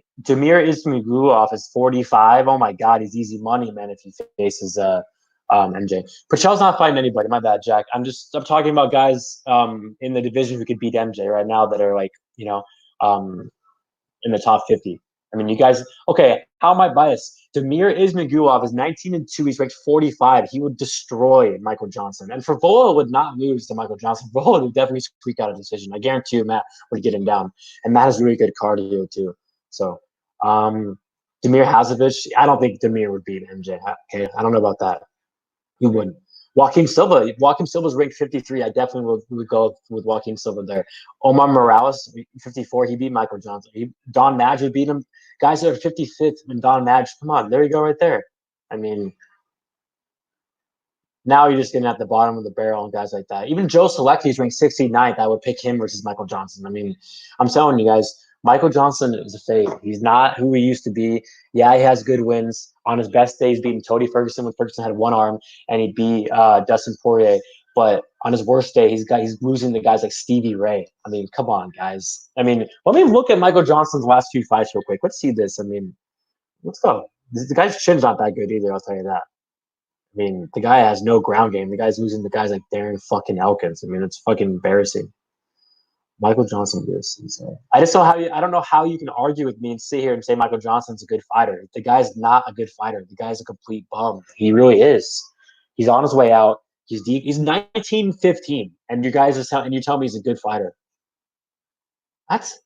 Ismagulov is 45. Oh my god, he's easy money, man. If he faces MJ, Pachel's not fighting anybody. My bad, Jack. I'm talking about guys in the division who could beat MJ right now that are like um in the top 50. I mean, you guys, okay, how am I biased? Demir Ismagulov is 19-2. He's ranked 45. He would destroy Michael Johnson. And Favola would not lose to Michael Johnson. Favola would definitely squeak out a decision. I guarantee you Matt would get him down. And Matt has really good cardio, too. So, Demir Hazovich, I don't think Demir would beat MJ. Okay, I don't know about that. He wouldn't. Joaquin Silva. Joaquin Silva's ranked 53. I definitely would go with Joaquin Silva there. Omar Morales, 54. He beat Michael Johnson. Don Madge would beat him. Guys that are 55th and Don Madge. Come on, there you go, right there. I mean, now you're just getting at the bottom of the barrel and guys like that. Even Joe Selecki's ranked 69th. I would pick him versus Michael Johnson. I mean, I'm telling you guys, Michael Johnson is a fake. He's not who he used to be. Yeah, he has good wins. On his best days, beating Cody Ferguson when Ferguson had one arm, and he beat Dustin Poirier. But on his worst day, he's losing to guys like Stevie Ray. I mean, come on, guys. I mean, let me look at Michael Johnson's last few fights real quick. Let's see this. I mean, let's go. The guy's chin's not that good either. I'll tell you that. I mean, the guy has no ground game. The guy's losing to guys like Darren fucking Elkins. I mean, it's fucking embarrassing. Michael Johnson is insane. I don't know how you can argue with me and sit here and say Michael Johnson's a good fighter. The guy's not a good fighter. The guy's a complete bum. He really is. He's on his way out. He's deep. He's 19-15, and you guys are and you tell me he's a good fighter. That's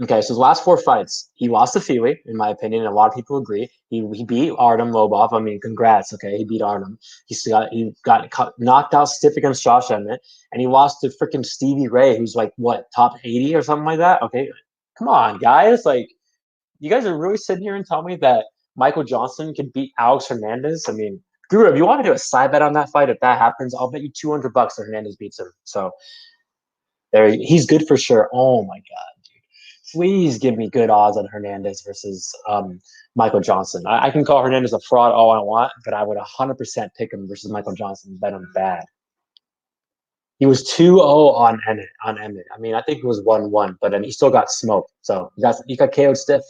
okay. So his last four fights, he lost to Feely, in my opinion, and a lot of people agree. He beat Artem Lobov. I mean, congrats. Okay, he beat Artem. He got knocked out stiff against Josh Emmett, and he lost to freaking Stevie Ray, who's like what, top 80 or something like that. Okay, come on, guys. Like, you guys are really sitting here and telling me that Michael Johnson can beat Alex Hernandez. I mean, Guru, if you want to do a side bet on that fight, if that happens, I'll bet you $200 that Hernandez beats him. So there, he's good for sure. Oh my god. Please give me good odds on Hernandez versus Michael Johnson. I can call Hernandez a fraud all I want, but I would 100% pick him versus Michael Johnson and bet him bad. He was 2-0 on Emmett. I mean, I think it was 1-1, but then he still got smoked. So he got KO'd stiff.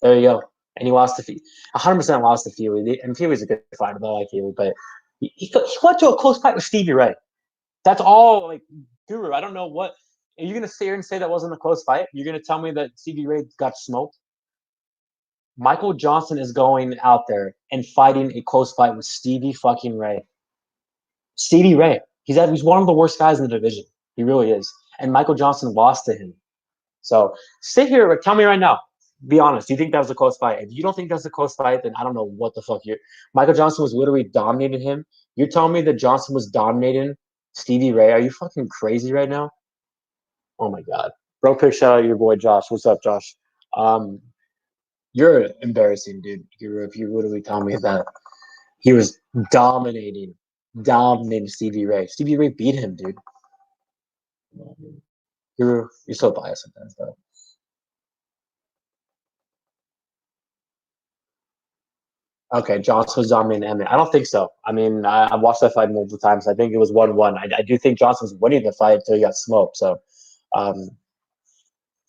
There you go. And he lost to Feely. 100% lost to Feely. And Feely's a good fighter. I like Feely, but he went to a close fight with Stevie Ray. That's all. Like, Guru, I don't know what. Are you going to sit here and say that wasn't a close fight? You're going to tell me that Stevie Ray got smoked? Michael Johnson is going out there and fighting a close fight with Stevie fucking Ray. Stevie Ray. He's one of the worst guys in the division. He really is. And Michael Johnson lost to him. So sit here, tell me right now. Be honest. Do you think that was a close fight? If you don't think that's a close fight, then I don't know what the fuck you're. Michael Johnson was literally dominating him. You're telling me that Johnson was dominating Stevie Ray? Are you fucking crazy right now? Oh my god. BroPicks, shout out your boy Josh. What's up, Josh? You're embarrassing, dude. If you literally tell me that he was dominating Stevie Ray. Stevie Ray beat him, dude. You're so biased sometimes, though. Okay, Johnson was dominating Emmett. I don't think so. I mean, I watched that fight multiple times. I think it was 1-1. I do think Johnson was winning the fight until he got smoked. So, um,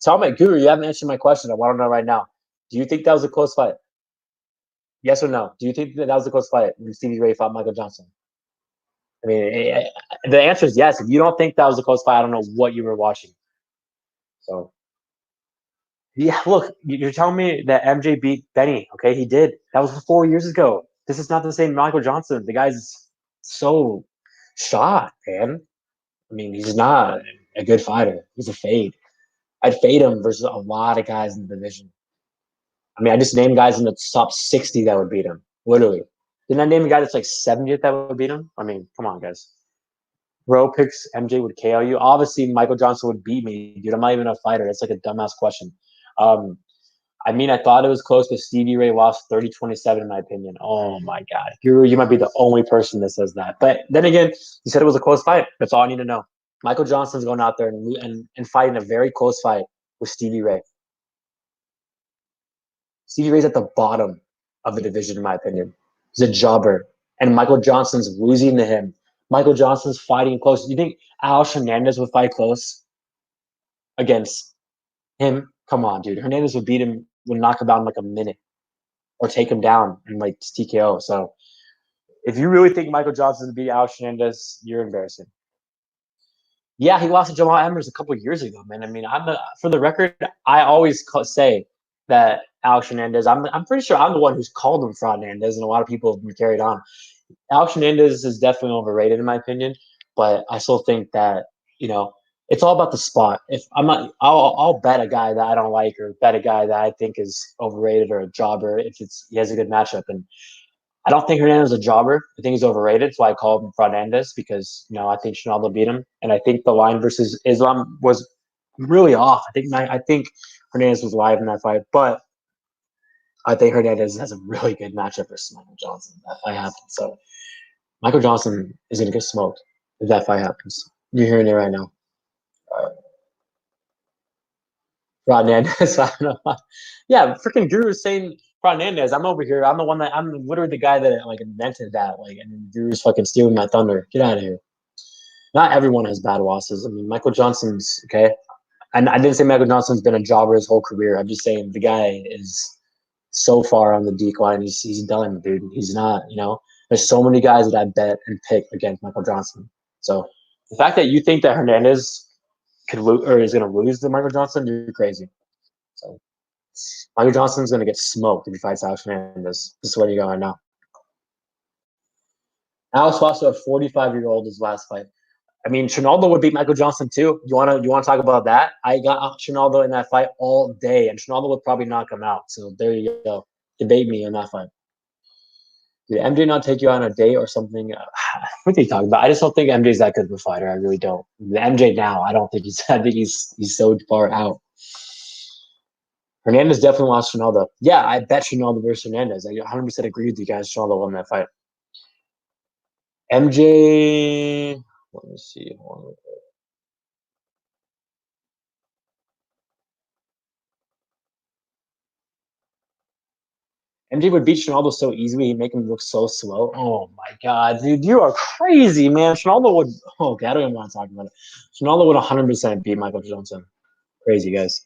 tell me, Guru, you haven't answered my question. I want to know right now. Do you think that was a close fight? Yes or no? Do you think that was a close fight when Stevie Ray fought Michael Johnson? I mean, the answer is yes. If you don't think that was a close fight, I don't know what you were watching. So, yeah, look, you're telling me that MJ beat Benny. Okay, he did. That was 4 years ago. This is not the same Michael Johnson. The guy's so shot, man. I mean, he's not a good fighter. He's a fade. I'd fade him versus a lot of guys in the division. I mean, I just named guys in the top 60 that would beat him. Literally. Didn't I name a guy that's like 70th that would beat him? I mean, come on, guys. Bro picks MJ would KO you. Obviously, Michael Johnson would beat me, dude. I'm not even a fighter. That's like a dumbass question. Um, I mean, I thought it was close, but Stevie Ray lost 30-27 in my opinion. Oh my God. You might be the only person that says that. But then again, you said it was a close fight. That's all I need to know. Michael Johnson's going out there and fighting a very close fight with Stevie Ray. Stevie Ray's at the bottom of the division, in my opinion. He's a jobber. And Michael Johnson's losing to him. Michael Johnson's fighting close. Do you think Alex Hernandez would fight close against him? Come on, dude. Hernandez would beat him, would knock him down in like a minute or take him down and like TKO. So if you really think Michael Johnson would beat Alex Hernandez, you're embarrassing. Yeah, he lost to Jamal Emmers a couple of years ago, man. I mean, for the record, I always say that Alex Hernandez. I'm pretty sure I'm the one who's called him Fraud Hernandez, and a lot of people have been carried on. Alex Hernandez is definitely overrated in my opinion, but I still think that it's all about the spot. If I'm not, I'll bet a guy that I don't like or bet a guy that I think is overrated or a jobber if he has a good matchup. And I don't think Hernandez is a jobber. I think he's overrated. That's why I call him Fernandez because I think Ronaldo beat him, and I think the line versus Islam was really off. I think Hernandez was live in that fight, but I think Hernandez has a really good matchup versus Michael Johnson. If that fight happens, so Michael Johnson is going to get smoked if that fight happens. You're hearing it right now. Rod Hernandez. I don't know. Yeah, freaking Guru is saying Rod Hernandez. I'm over here. I'm literally the guy that like invented that. Like, and Guru's fucking stealing my thunder. Get out of here. Not everyone has bad losses. I mean, Michael Johnson's okay. And I didn't say Michael Johnson's been a jobber his whole career. I'm just saying the guy is so far on the decline. He's done, dude. He's not. There's so many guys that I bet and pick against Michael Johnson. So the fact that you think that Hernandez could lose or is going to lose to Michael Johnson, you're crazy. So Michael Johnson's going to get smoked if he fights Alex Hernandez. This is where you go right now. Alex lost to a 45-year-old his last fight. I mean, Ronaldo would beat Michael Johnson too. You wanna talk about that? I got Ronaldo in that fight all day, and Ronaldo would probably knock him out. So there you go. Debate me in that fight. Did MJ not take you on a date or something? What are you talking about? I just don't think MJ's that good of a fighter. I really don't. The MJ now, I don't think he's. I think he's so far out. Hernandez definitely lost Ronaldo. Yeah, I bet Ronaldo versus Hernandez. I 100% agree with you guys. Ronaldo won that fight. MJ. Let me see. MJ would beat Ronaldo so easily. He'd make him look so slow. Oh my god, dude, you are crazy, man. Ronaldo would. Oh, okay, I don't even want to talk about it. Ronaldo would 100% beat Michael Johnson. Crazy guys.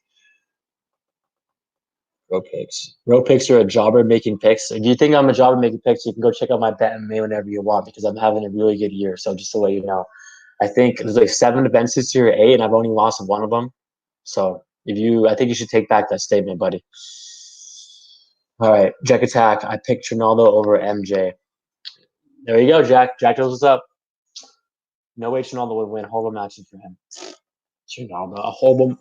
BroPicks. BroPicks are a jobber making picks. If you think I'm a jobber making picks, you can go check out my bet and me whenever you want because I'm having a really good year. So just to let you know, I think there's like 7 events this year, 8, and I've only lost one of them. So I think you should take back that statement, buddy. All right, Jack Attack. I picked Ronaldo over MJ. There you go, Jack. Jack knows what's up. No way Ronaldo would win. Horrible matches for him. Ronaldo, a horrible.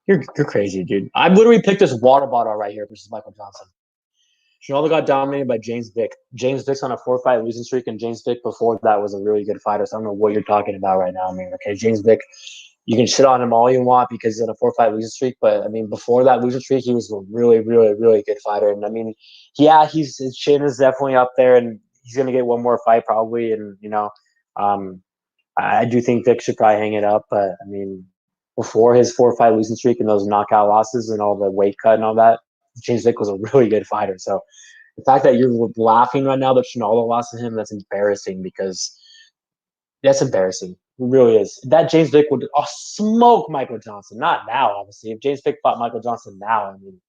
You're crazy, dude. I literally picked this water bottle right here versus Michael Johnson. Ronaldo got dominated by James Vick. James Vick's on a 4-fight losing streak, and James Vick before that was a really good fighter. So I don't know what you're talking about right now. I mean, okay, James Vick, you can shit on him all you want because he's on a 4-fight losing streak, but I mean, before that losing streak, he was a really, really, really good fighter. And I mean, yeah, his chin is definitely up there, and he's gonna get one more fight probably. And um, I do think Vick should probably hang it up, but I mean, before his 4-fight losing streak and those knockout losses and all the weight cut and all that, James Vick was a really good fighter. So the fact that you're laughing right now that Ronaldo lost to him, that's embarrassing because that's embarrassing. It really is. That James Vick would smoke Michael Johnson. Not now, obviously. If James Vick fought Michael Johnson now, I mean,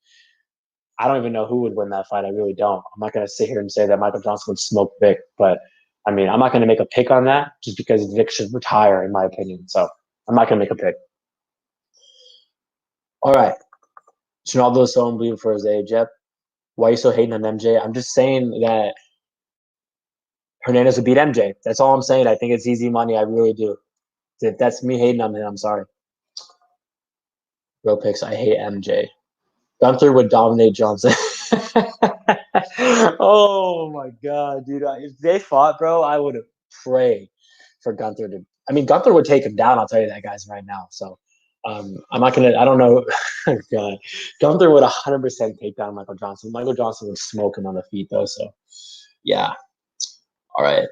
I don't even know who would win that fight. I really don't. I'm not going to sit here and say that Michael Johnson would smoke Vick, but I mean, I'm not going to make a pick on that just because Vick should retire, in my opinion. So I'm not going to make a pick. All right. Ronaldo is so unbelievable for his age. Yep. Why are you so hating on MJ? I'm just saying that Hernandez would beat MJ. That's all I'm saying. I think it's easy money. I really do. If that's me hating on him, I'm sorry. BroPicks. I hate MJ. Gunther would dominate Johnson. Oh my god, dude! If they fought, bro, I would pray for Gunther to. I mean, Gunther would take him down. I'll tell you that, guys, right now. So, I'm not gonna. I don't know. God, Gunther would 100% take down Michael Johnson. Michael Johnson would smoke him on the feet, though. So, yeah. All right.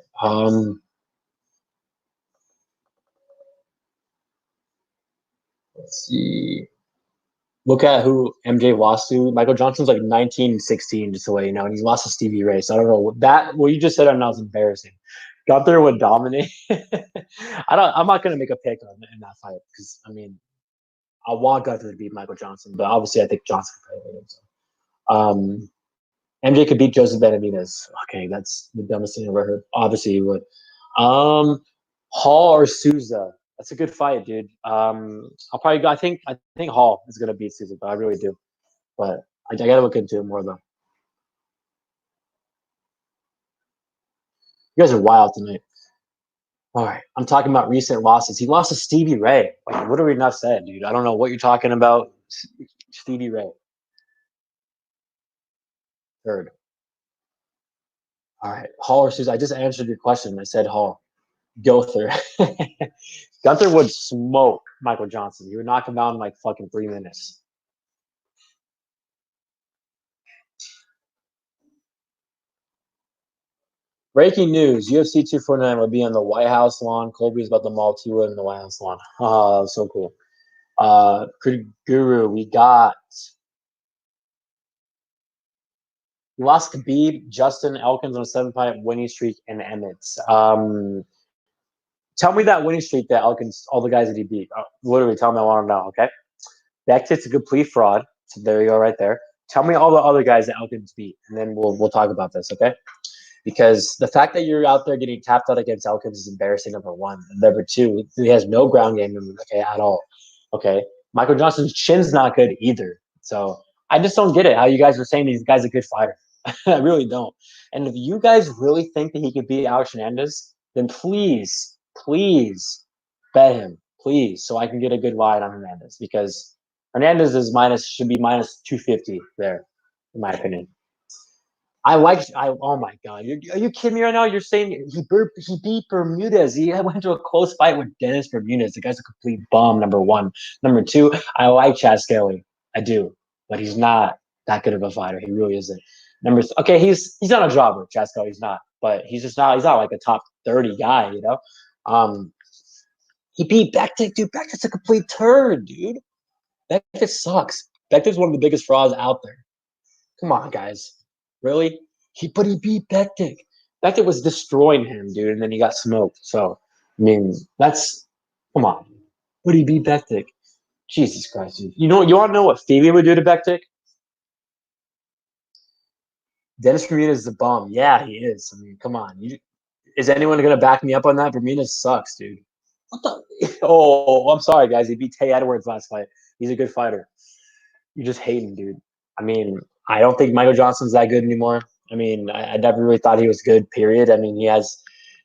Let's see. Look at who MJ lost to. Michael Johnson's like 19-16, just to let you know, and he's lost to Stevie Ray. So I don't know that what you just said right now is embarrassing. Gunther would dominate. I'm not gonna make a pick on in that fight because I mean I want Gunther to beat Michael Johnson, but obviously I think Johnson could probably win. So. MJ could beat Joseph Benavidez. Okay, that's the dumbest thing I've ever heard. Obviously he would. Hall or Souza? That's a good fight, dude. I'll probably go. I think Hall is gonna beat Souza, but I really do. But I gotta look into it more though. You guys are wild tonight. All right, I'm talking about recent losses. He lost to Stevie Ray. Like, what are we not said, dude? I don't know what you're talking about. Stevie Ray, third. All right, Hall or Souza? I just answered your question. I said Hall. Gunther. Gunther would smoke Michael Johnson. He would knock him down in like fucking 3 minutes. Breaking news: UFC 249 will be on the White House lawn. Colby's about to maul Tua in the White House lawn. Oh, so cool. Guru, we got. We lost Khabib, Justin Elkins on a 7-fight winning streak, and Emmett. Tell me that winning streak that Elkins, all the guys that he beat. Literally, tell me. I want to know. Okay, that kid's a complete fraud. So there you go, right there. Tell me all the other guys that Elkins beat, and then we'll talk about this. Okay. Because the fact that you're out there getting tapped out against Elkins is embarrassing, number one. And number two, he has no ground game, okay, at all. Okay. Michael Johnson's chin's not good either. So I just don't get it how you guys are saying these guys are a good fighter. I really don't. And if you guys really think that he could beat Alex Hernandez, then please bet him. Please, so I can get a good ride on Hernandez because Hernandez is should be minus 250 there, in my opinion. Oh my god, are you kidding me right now? You're saying he beat Bermudez. He went into a close fight with Dennis Bermudez. The guy's a complete bum. Number one. Number two, I like Chad Skelly. I do, but he's not that good of a fighter. He really isn't. Okay, he's not a jobber. Chad Skelly, he's not, but he's just not. He's not like a top 30 guy. You know. He beat Bektic, dude. Bektic's a complete turd, dude. Bektic sucks. Bektic's one of the biggest frauds out there. Come on, guys. Really? But he beat Bektic. Bektic was destroying him, dude, and then he got smoked. So, I mean, come on. But he beat Bektic. Jesus Christ, dude. You want to know what Phoebe would do to Bektic? Dennis Bermudez is a bum. Yeah, he is. I mean, come on. Is anyone going to back me up on that? Bermudez sucks, dude. What the? Oh, I'm sorry, guys. He beat Tay Edwards last fight. He's a good fighter. You just hate him, dude. I mean, I don't think Michael Johnson's that good anymore. I mean, I never really thought he was good, period. I mean, he has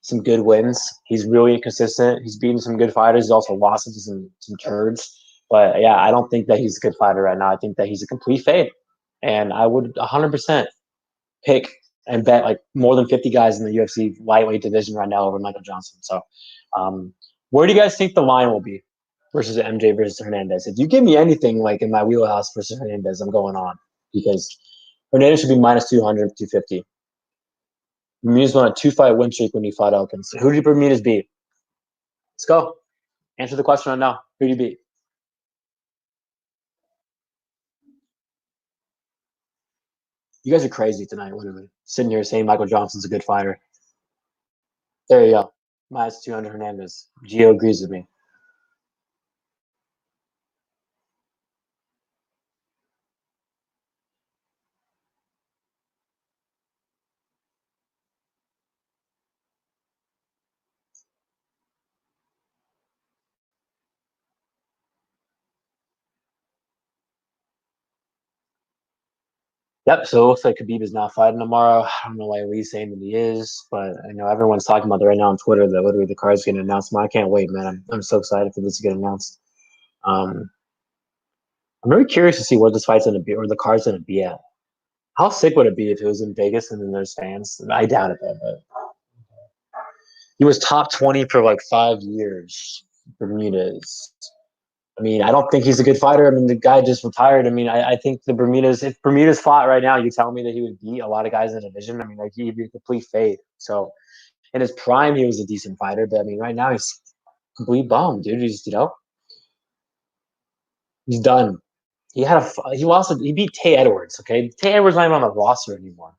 some good wins. He's really inconsistent. He's beaten some good fighters. He's also lost to some turds. But, yeah, I don't think that he's a good fighter right now. I think that he's a complete fade. And I would 100% pick and bet like more than 50 guys in the UFC lightweight division right now over Michael Johnson. So where do you guys think the line will be versus MJ versus Hernandez? If you give me anything like in my wheelhouse versus Hernandez, I'm going on because Hernandez should be minus 200, 250. Bermudez won a 2-fight win streak when he fought Elkins. Who did Bermudez beat? Let's go. Answer the question right now. Who did he beat? You guys are crazy tonight, literally. Sitting here saying Michael Johnson's a good fighter. There you go. Minus 200 Hernandez. Gio agrees with me. Yep. So it looks like Khabib is not fighting tomorrow. I don't know why Lee's saying that he is, but I know everyone's talking about it right now on Twitter that literally the card's getting announced. Man, I can't wait, man. I'm so excited for this to get announced. Um, I'm very curious to see what this fight's gonna be or the card's gonna be at. How sick would it be if it was in Vegas and then there's fans? I doubt it, though. But he was top 20 for like 5 years. Bermudez. I mean, I don't think he's a good fighter. I mean, the guy just retired. I mean, I think the Bermudez, if Bermudez fought right now, you tell me that he would beat a lot of guys in the division. I mean, like he'd be a complete fade. So in his prime, he was a decent fighter. But I mean, right now he's a complete bum, dude. He's done. He lost. He beat Tay Edwards. Okay, Tay Edwards not even on the roster anymore.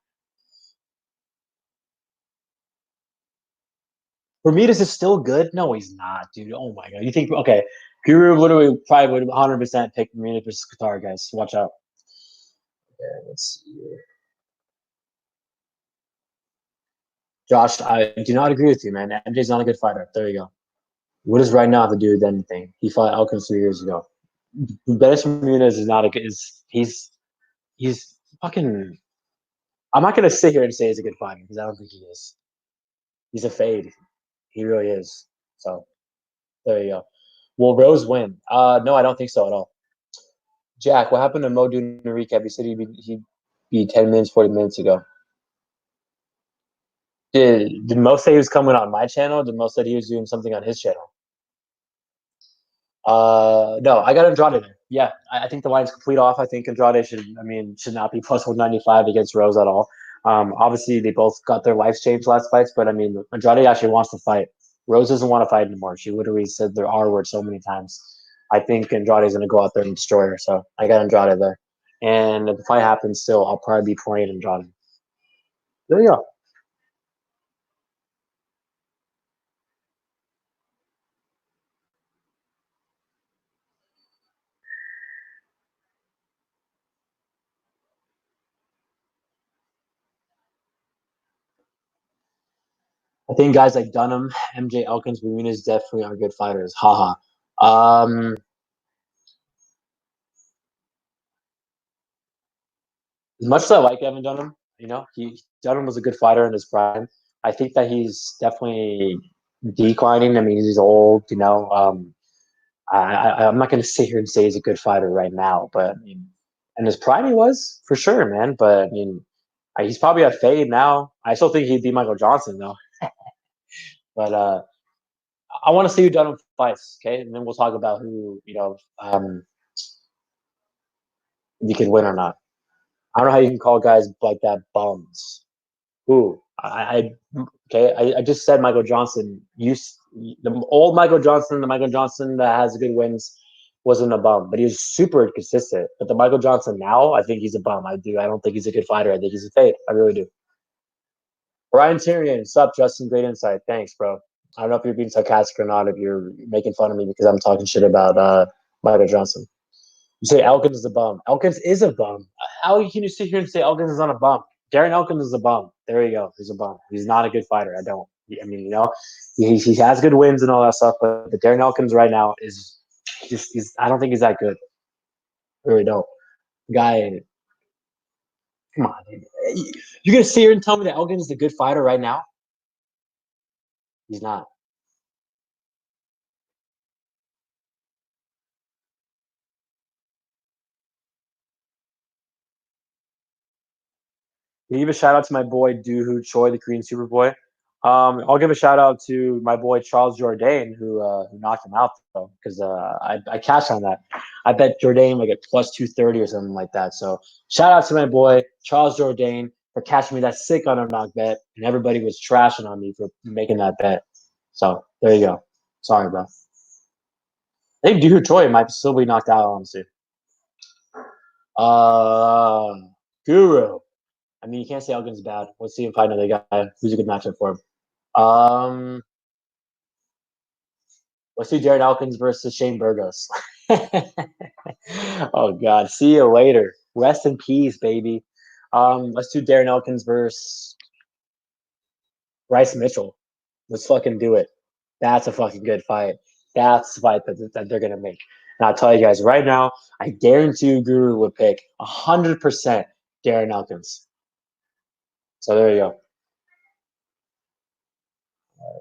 Bermudez is still good. No, he's not, dude. Oh my god. You think okay? Guru literally probably would 100% pick Bermudez versus Qatar, guys. Watch out. Okay, let's see. Josh, I do not agree with you, man. MJ's not a good fighter. There you go. What does right now have to do with anything? He fought Elkins 3 years ago. Dennis Bermudez is not a good. Is he's fucking. I'm not gonna sit here and say he's a good fighter because I don't think he is. He's a fade. He really is. So there you go. Will Rose win? No, I don't think so at all. Jack, what happened to Mo doing a recap? He said he'd be 10 minutes, 40 minutes ago. Did Mo say he was coming on my channel? Did Mo said he was doing something on his channel? No, I got Andrade there. Yeah, I think the line's complete off. I think Andrade should not be plus 195 against Rose at all. Obviously they both got their lives changed last fights, but I mean Andrade actually wants to fight. Rose doesn't want to fight anymore. She literally said their R word so many times. I think Andrade's gonna go out there and destroy her. So I got Andrade there. And if the fight happens still, I'll probably be playing Andrade. There you go. I think guys like Dunham, MJ Elkins, Bermudez definitely are good fighters. Haha. As much as I like Evan Dunham, Dunham was a good fighter in his prime. I think that he's definitely declining. I mean, he's old. I'm not going to sit here and say he's a good fighter right now, but I mean, in his prime he was for sure, man. But I mean, he's probably a fade now. I still think he'd be Michael Johnson though. But I want to see who Dunham fights, okay, and then we'll talk about who if he can win or not. I don't know how you can call guys like that bums. Who okay, I just said Michael Johnson. The old Michael Johnson, the Michael Johnson that has good wins, wasn't a bum, but he was super consistent. But the Michael Johnson now, I think he's a bum. I do. I don't think he's a good fighter. I think he's a fade. I really do. Brian Tyrion, sup, Justin? Great insight. Thanks, bro. I don't know if you're being sarcastic or not. If you're making fun of me because I'm talking shit about Michael Johnson. You say Elkins is a bum. Elkins is a bum. How can you sit here and say Elkins is not a bum? Darren Elkins is a bum. There you go. He's a bum. He's not a good fighter. I don't. I mean, he has good wins and all that stuff, but the Darren Elkins right now is just he's. I don't think he's that good. I really don't. Guy, come on, dude. You're gonna sit here and tell me that Elkins is a good fighter right now? He's not. Can you give a shout out to my boy Doohoo Choi, the Korean Superboy? I'll give a shout out to my boy Charles Jourdain who knocked him out though, because I cashed on that. I bet Jourdain like at plus 230 or something like that. So shout out to my boy Charles Jourdain for cashing me that sick underdog bet, and everybody was trashing on me for making that bet. So there you go. Sorry, bro. I think Doohoo Choi might still be knocked out, honestly. Uh, Guru. I mean, you can't say Elgin's bad. Let's see him fight another guy who's a good matchup for him. Um, let's do Jared Elkins versus Shane Burgos. Oh God, see you later. Rest in peace, baby. Let's do Darren Elkins versus Bryce Mitchell. Let's fucking do it. That's a fucking good fight. That's the fight that they're gonna make. And I'll tell you guys right now, I guarantee Guru would pick 100% Darren Elkins. So there you go.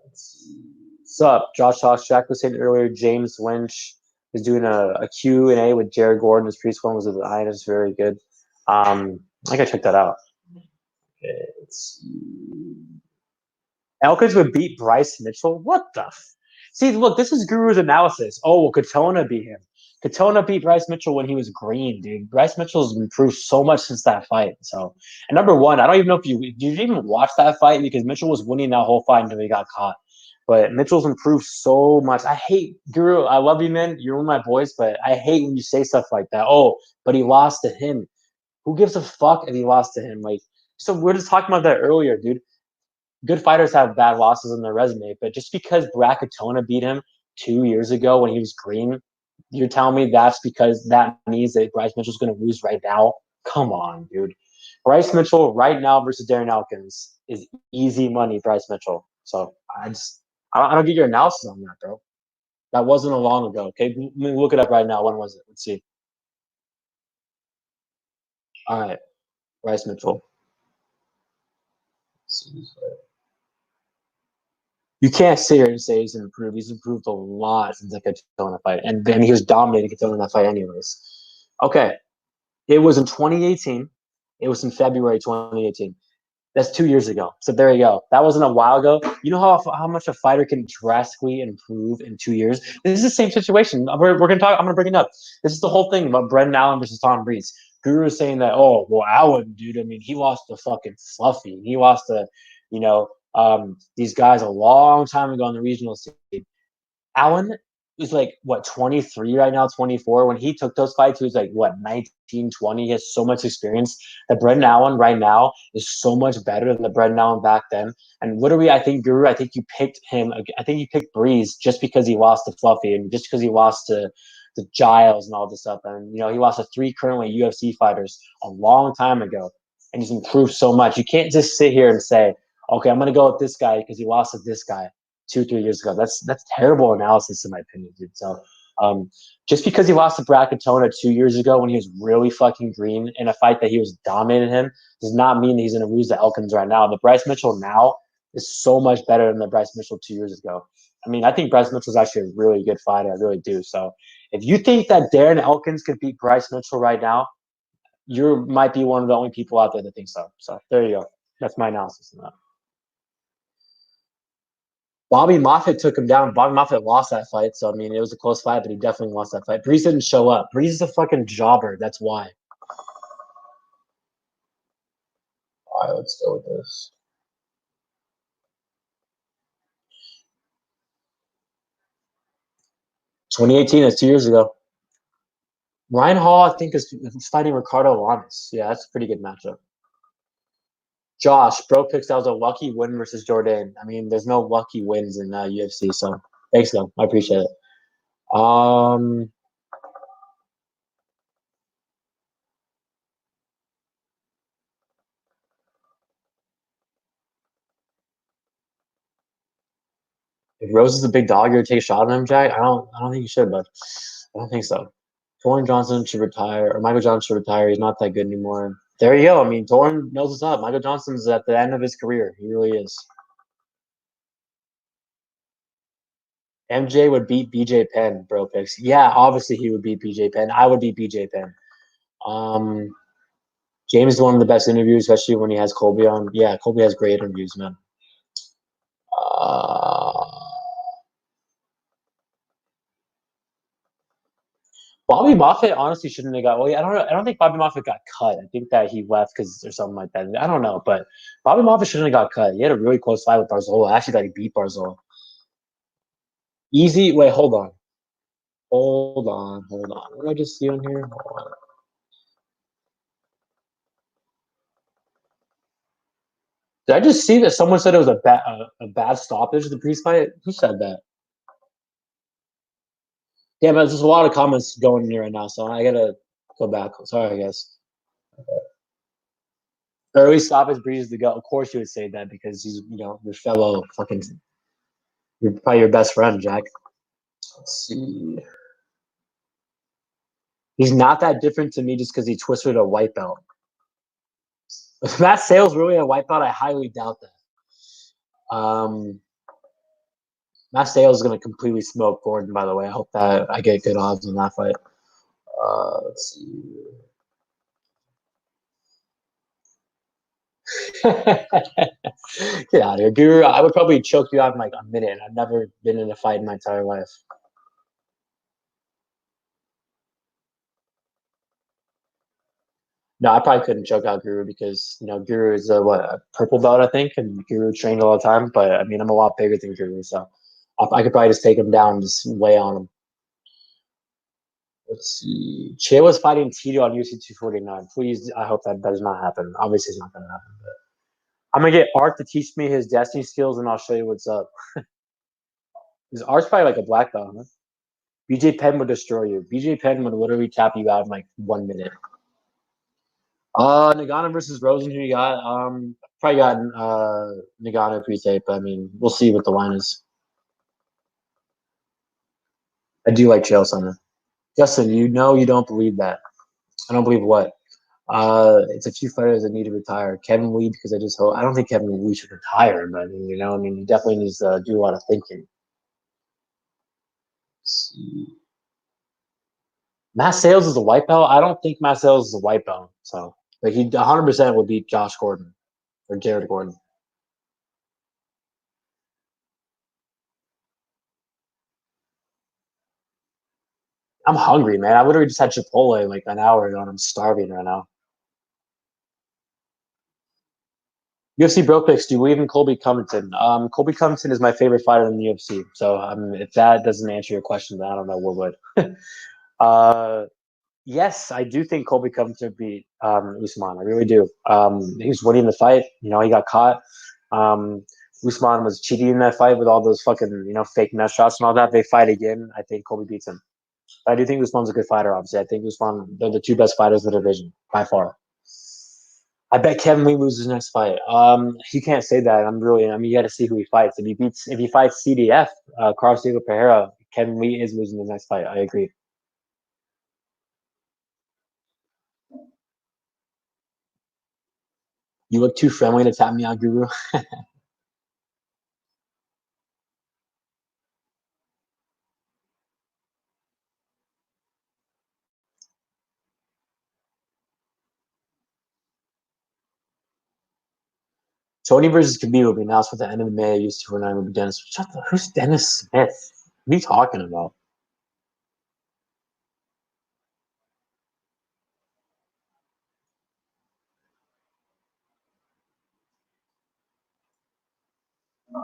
What's up, Josh Talks? Jack was saying earlier, James Lynch He's doing a Q&A with Jared Gordon. His preschool was with the Iron is very good. I gotta check that out. Okay, let's see. Elkins would beat Bryce Mitchell. What the? See, look, this is Guru's analysis. Oh, well, Katona beat him. Katona beat Bryce Mitchell when he was green, dude. Bryce Mitchell's improved so much since that fight. So, and number one, I don't even know if did you even watch that fight because Mitchell was winning that whole fight until he got caught. But Mitchell's improved so much. I hate Guru. I love you, man. You're one of my boys, but I hate when you say stuff like that. Oh, but he lost to him. Who gives a fuck if he lost to him? Like, so we're just talking about that earlier, dude. Good fighters have bad losses on their resume, but just because Bracatona beat him 2 years ago when he was green, you're telling me that's because that means that Bryce Mitchell's going to lose right now? Come on, dude. Bryce Mitchell right now versus Darren Elkins is easy money, Bryce Mitchell. So I don't get your analysis on that, bro. That wasn't a long ago. Okay, let me look it up right now. When was it? Let's see. All right, Bryce Mitchell. Let's see. You can't sit here and say he's improved. He's improved a lot since the Katona fight. And then he was dominating Katona in that fight anyways. Okay. It was in 2018. It was in February 2018. That's 2 years ago. So there you go. That wasn't a while ago. You know how much a fighter can drastically improve in 2 years? This is the same situation. We're going to talk. I'm going to bring it up. This is the whole thing about Brendan Allen versus Tom Breeze. Guru is saying that, oh, well, Allen, dude, I mean, he lost to fucking Fluffy. He lost to, these guys a long time ago on the regional scene. Allen is like what 23 right now, 24. When he took those fights, he was like what 19, 20. He has so much experience. That Brendan Allen right now is so much better than the Brendan Allen back then. And literally, I think Guru, I think you picked him. I think you picked Breeze just because he lost to Fluffy and just because he lost to Giles and all this stuff. And he lost to 3 currently UFC fighters a long time ago, and he's improved so much. You can't just sit here and say, okay, I'm gonna go with this guy because he lost to this guy 2, 3 years ago. That's terrible analysis in my opinion, dude. So just because he lost to Bracatona 2 years ago when he was really fucking green in a fight that he was dominating him does not mean that he's going to lose to Elkins right now. The Bryce Mitchell now is so much better than the Bryce Mitchell 2 years ago. I mean, I think Bryce Mitchell is actually a really good fighter. I really do. So if you think that Darren Elkins could beat Bryce Mitchell right now, you might be one of the only people out there that think so. So there you go. That's my analysis on that. Bobby Moffitt took him down. Bobby Moffitt lost that fight. So, I mean, it was a close fight, but he definitely lost that fight. Breeze didn't show up. Breeze is a fucking jobber. That's why. All right, let's go with this. 2018 is 2 years ago. Ryan Hall, I think, is fighting Ricardo Lamas. Yeah, that's a pretty good matchup. Josh, BroPicks, that was a lucky win versus Jordan. I mean, there's no lucky wins in UFC, so thanks, though. I appreciate it. If Rose is a big dog, you're take a shot on him, Jack. I don't think you should, but I don't think so. Torrin Johnson should retire, or Michael Johnson should retire. He's not that good anymore. There you go. I mean, Torrin knows what's up. Michael Johnson's at the end of his career. He really is. MJ would beat BJ Penn, BroPicks. Yeah, obviously he would beat BJ Penn. I would beat BJ Penn. Um, James is one of the best interviews, especially when he has Colby on. Yeah, Colby has great interviews, man. Bobby Moffett honestly shouldn't have got. Well, I don't know. I don't think Bobby Moffett got cut. I think that he left because or something like that. I don't know, but Bobby Moffett shouldn't have got cut. He had a really close fight with Barzola. Actually, that he beat Barzola. Easy. Wait, hold on. Hold on. Hold on. What did I just see on here? Hold on. Did I just see that someone said it was a bad stoppage of the priest fight? Who said that? Yeah, but there's a lot of comments going in here right now, so I gotta go back. Sorry, guys. Early stoppage breezes the go. Of course, you would say that because he's your fellow fucking, you're probably your best friend, Jack. Let's see. He's not that different to me just because he twisted a white belt. If Matt Sale's really a white belt, I highly doubt that. Matt Sales is going to completely smoke Gordon, by the way. I hope that I get good odds on that fight. Let's see. Get out of here, Guru. I would probably choke you out in like a minute. I've never been in a fight in my entire life. No, I probably couldn't choke out Guru because Guru is a purple belt, I think, and Guru trained all the time. But I mean, I'm a lot bigger than Guru, so I could probably just take him down and just lay on him. Let's see. Che was fighting Tito on UFC 249. Please, I hope that does not happen. Obviously, it's not going to happen. But I'm gonna get Art to teach me his destiny skills, and I'll show you what's up. Because Art's probably like a black belt, huh? BJ Penn would destroy you. BJ Penn would literally tap you out in like 1 minute. Nagano versus Rosen, who you got? Probably got Nagano pre-tape, but I mean, we'll see what the line is. I do like Chael Sonnen. Justin, you know you don't believe that. I don't believe what? It's a few fighters that need to retire. Kevin Lee, because I just hope I don't think Kevin Lee should retire, but I mean, he definitely needs to do a lot of thinking. Let's see. Matt Sales is a white belt. I don't think Matt Sales is a white belt. So, like, he 100% would beat Josh Gordon or Jared Gordon. I'm hungry, man. I literally just had Chipotle like an hour ago, and I'm starving right now. UFC BroPicks, do you believe in Colby Covington? Colby Covington is my favorite fighter in the UFC. So, if that doesn't answer your question, then I don't know what would. uh, yes, I do think Colby Covington beat Usman. I really do. He was winning the fight. He got caught. Um, Usman was cheating in that fight with all those fucking fake nut shots and all that. They fight again. I think Colby beats him. But I do think Usman's a good fighter. Obviously, I think Usman. They're the two best fighters in the division by far. I bet Kevin Lee loses his next fight. You can't say that. I mean, you got to see who he fights. If he fights CDF, Carlos Diego Pereira, Kevin Lee is losing the next fight. I agree. You look too friendly to tap me out, Guru. Tony versus Khabib will be announced at the end of May. Used to when I would be Dennis. Who's Dennis Smith? What are you talking about?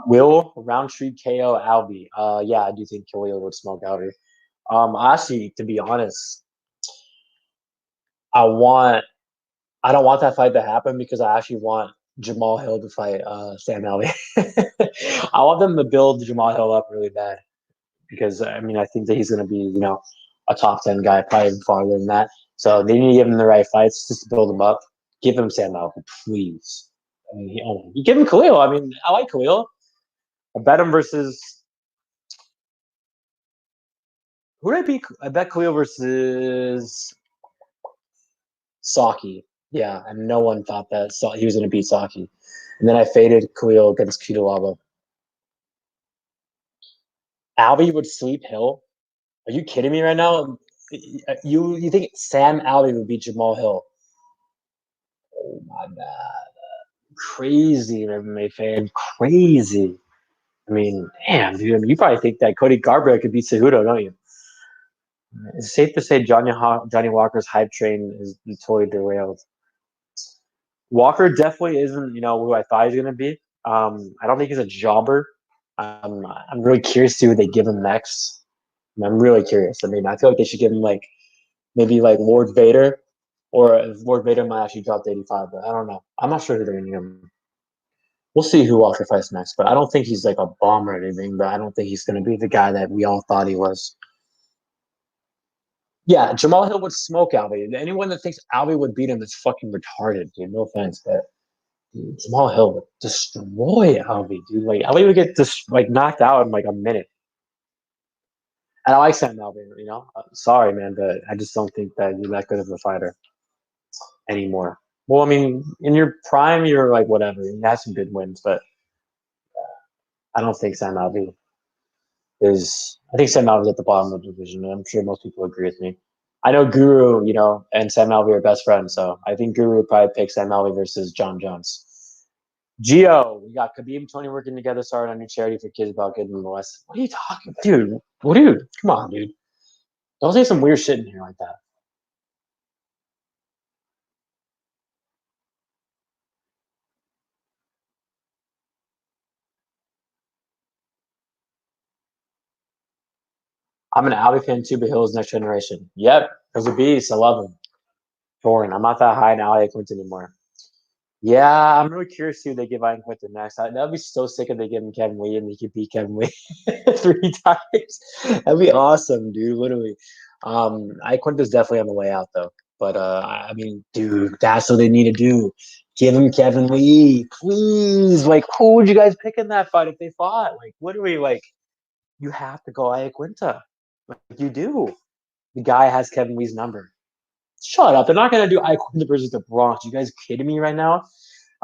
Will Roundtree KO Albie? Yeah, I do think Khalil would smoke Albie. Actually, to be honest, I want I don't want that fight to happen because I actually want Jamal Hill to fight Sam Alvey. I want them to build Jamal Hill up really bad because I mean I think that he's going to be a top 10 guy, probably even farther than that. So they need to give him the right fights just to build him up. Give him Sam Alvey, please. I mean, you give him Khalil. I mean, I like Khalil. I bet him versus who did I beat? I bet Khalil versus Saki. Yeah, and no one thought that he was going to beat Saki. And then I faded Khalil against Kudalaba. Albie would sweep Hill. Are you kidding me right now? You think Sam Albie would beat Jamal Hill? Oh my god, crazy MMA fan, crazy. I mean, damn, dude. I mean, you probably think that Cody Garbrandt could beat Cejudo, don't you? It's safe to say Johnny Walker's hype train is totally derailed. Walker definitely isn't, who I thought he was going to be. I don't think he's a jobber. I'm really curious to see who they give him next. I'm really curious. I mean, I feel like they should give him like maybe like Lord Vader, or Lord Vader might actually drop to 85, but I don't know. I'm not sure who they're going to give him. We'll see who Walker fights next, but I don't think he's like a bomb or anything. But I don't think he's going to be the guy that we all thought he was. Yeah, Jamal Hill would smoke Albie. Anyone that thinks Albie would beat him is fucking retarded, dude. No offense, but dude, Jamal Hill would destroy Albie, dude. Like Albie would get like knocked out in like a minute. And I like Sam Alvey, sorry, man, but I just don't think that you're that good of a fighter anymore. Well, I mean, in your prime, you're like whatever. You had some good wins, but I don't think Sam Alvey. is I think Sam Alvey's at the bottom of the division, and I'm sure most people agree with me. I know Guru, and Sam Alvey are best friends, so I think Guru would probably pick Sam Alvey versus John Jones. Geo, we got Khabib and Tony working together, starting a new charity for kids about good in the West. What are you talking about? Dude? What, dude? Come on, dude. Don't say some weird shit in here like that. I'm an Alvey fan too, but Hill's next generation. Yep, he's a beast. I love him. Foreign. I'm not that high in Ali Quinton anymore. Yeah, I'm really curious who they give Ian Quinton next. That'd be so sick if they give him Kevin Lee and he could beat Kevin Lee 3 times. That'd be awesome, dude. Literally. Ian Quinton's definitely on the way out though. But I mean, dude, that's what they need to do. Give him Kevin Lee, please. Like, who would you guys pick in that fight if they fought? Like, literally, like, you have to go Ian Quinton. Like, you do. The guy has Kevin Lee's number. Shut up. They're not going to do Iquinta versus the Bronx. You guys kidding me right now?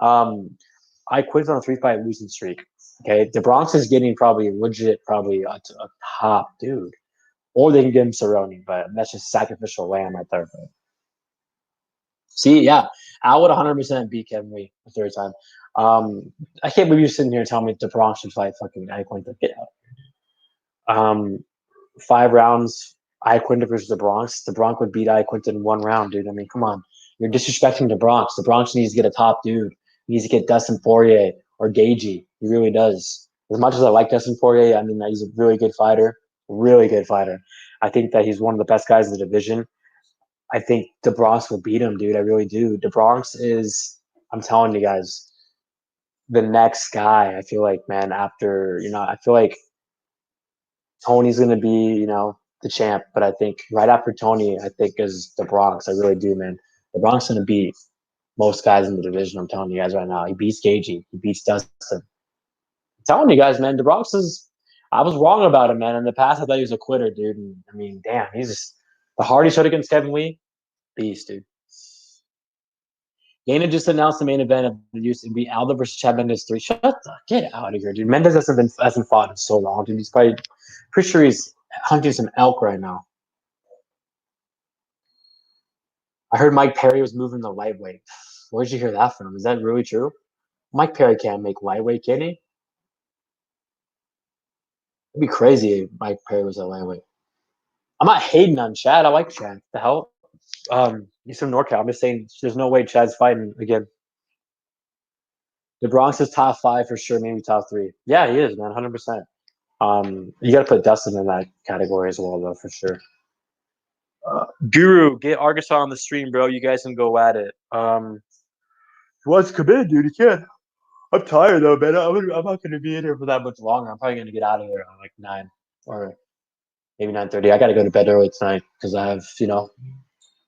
Iquinta on a 3-fight losing streak. Okay. The Bronx is getting probably legit, probably a top dude. Or they can get him Cerrone, but that's just sacrificial lamb right there. See, yeah. I would 100% beat Kevin Lee the third time. I can't believe you're sitting here telling me the Bronx should fight fucking Iquinta. Get out. 5 rounds, Iaquinta versus the Bronx. The Bronx would beat Iaquinta in 1 round, dude. I mean, come on. You're disrespecting the Bronx. The Bronx needs to get a top dude. He needs to get Dustin Poirier or Gagey. He really does. As much as I like Dustin Poirier, I mean, he's a really good fighter. Really good fighter. I think that he's one of the best guys in the division. I think the Bronx will beat him, dude. I really do. The Bronx is, I'm telling you guys, the next guy. I feel like, man, I feel like Tony's going to be, the champ. But I think right after Tony, I think is the Bronx. I really do, man. The Bronx going to beat most guys in the division. I'm telling you guys right now. He beats Gagey. He beats Dustin. I'm telling you guys, man. The Bronx is. I was wrong about him, man. In the past, I thought he was a quitter, dude. And, I mean, damn, he's just the hard he showed against Kevin Lee, beast, dude. Dana just announced the main event of the UFC Aldo versus Chad Mendes 3. Shut the get out of here, dude. Mendes hasn't fought in so long, dude. He's probably pretty sure he's hunting some elk right now. I heard Mike Perry was moving the lightweight. Where'd you hear that from? Is that really true? Mike Perry can't make lightweight, can he? It'd be crazy if Mike Perry was a lightweight. I'm not hating on Chad. I like Chad. The hell? He's from NorCal. I'm just saying there's no way Chad's fighting again. The Bronx is top 5 for sure, maybe top 3. Yeah, he is, man, 100%. You got to put Dustin in that category as well, though, for sure. Guru, get Arkansas on the stream, bro. You guys can go at it. Who wants to come in, dude? You can. I'm tired though, man. I'm not going to be in here for that much longer. I'm probably going to get out of here on like 9 or maybe 9:30. I got to go to bed early tonight because I have a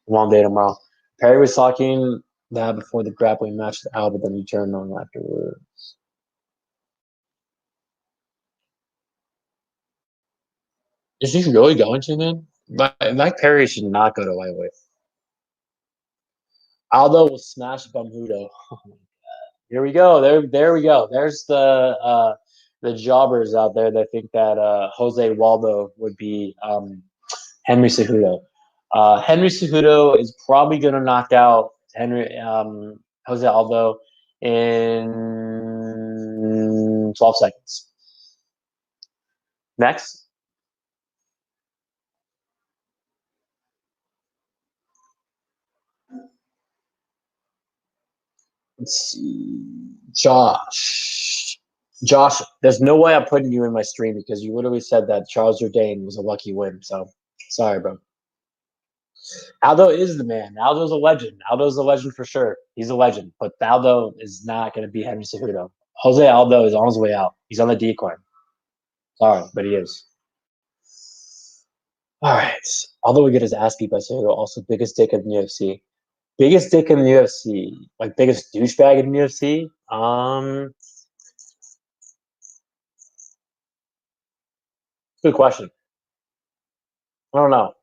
long day tomorrow. Perry was talking that before the grappling match with Al, but then he turned on afterwards. Is he really going to, man? Mike Perry should not go to lightweight. Aldo will smash Bumhudo. Here we go. There we go. There's the jobbers out there that think that Jose Waldo would be Henry Cejudo. Henry Cejudo is probably going to knock out Jose Aldo in 12 seconds. Next. Let's see. Josh, there's no way I'm putting you in my stream because you literally said that Charles Jourdain was a lucky win. So sorry, bro. Aldo is the man. Aldo's a legend. Aldo's a legend for sure. He's a legend. But Aldo is not going to be Henry Cejudo. Jose Aldo is on his way out. He's on the decline. Sorry, but he is. All right. Although we get his ass beat by Cejudo, also biggest dick in the UFC. Biggest dick in the UFC. Like biggest douchebag in the UFC. Good question. I don't know.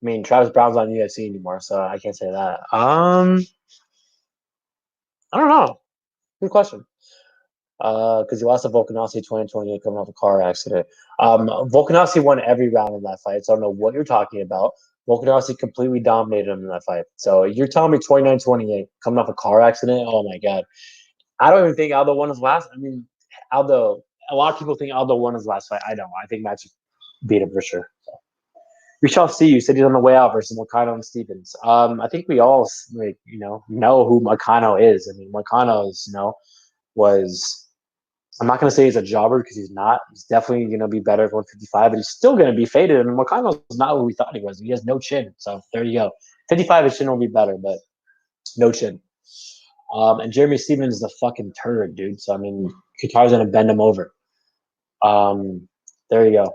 I mean, Travis Brown's not in UFC anymore, so I can't say that. I don't know. Good question. Because he lost to Volkanovski 2028 coming off a car accident. Volkanovski won every round in that fight, so I don't know what you're talking about. Volkanovski completely dominated him in that fight. So you're telling me 29-28 coming off a car accident? Oh my god. I don't even think Aldo won his last. I mean, Aldo. A lot of people think Aldo won his last fight. I don't. I think Magic beat him for sure. So. We shall see. You said he's on the way out versus Moicano and Stevens. I think we all like know who Moicano is. I mean, Moicano is was. I'm not going to say he's a jobber because he's not. He's definitely going to be better at 155, but he's still going to be faded. I mean, Moicano's not what we thought he was. He has no chin. So there you go. 55, his chin will be better, but no chin. And Jeremy Stevens is a fucking turd, dude. So I mean, Qatar's gonna bend him over. There you go.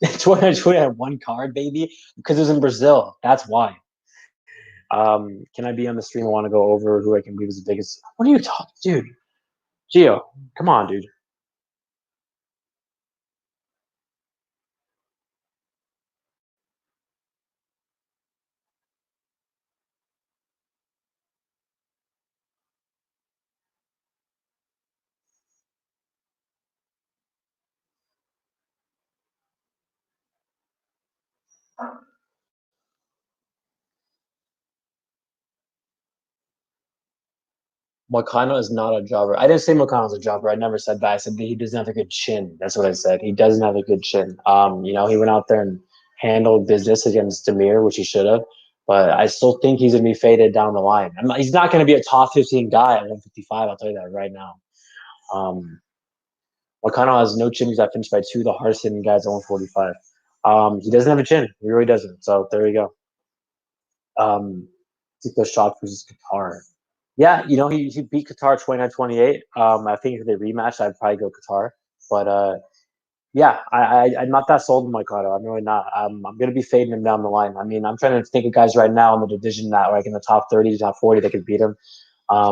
2020 had one card, baby, because it was in Brazil. That's why. Can I be on the stream? I want to go over who I can believe is the biggest. What are you talking, dude? Gio, come on, dude. Moicano is not a jobber. I didn't say Moicano's a jobber. I never said that. I said that he doesn't have a good chin. That's what I said. He doesn't have a good chin. He went out there and handled business against Demir, which he should have. But I still think he's gonna be faded down the line. He's not gonna be a top 15 guy at 155. I'll tell you that right now. Um, Moicano has no chin. He's got finished by two of the hardest hitting guys at 145. He doesn't have a chin. He really doesn't. So there you go. Take those shots versus Qatar. Yeah, he beat Qatar 29-28. I think if they rematch, I'd probably go Qatar. But yeah, I'm not that sold on Moicano. I'm really not. I'm going to be fading him down the line. I mean, I'm trying to think of guys right now in the division that like in the top 30, top 40 that could beat him. I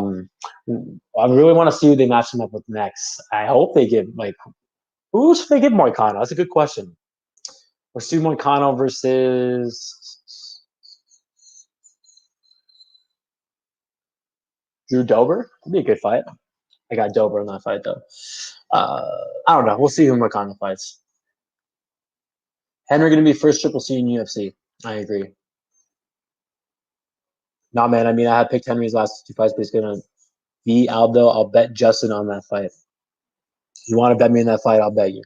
really want to see who they match him up with next. I hope they get like who should they get Moicano? That's a good question. Let's do Moicano versus Drew Dober. That'd be a good fight. I got Dober in that fight though. Uh, I don't know. We'll see who Moicano fights. Henry going to be first Triple C in UFC. I agree. Nah, man. I mean, I had picked Henry's last two fights, but he's going to beat Aldo. I'll bet Justin on that fight. You want to bet me in that fight? I'll bet you.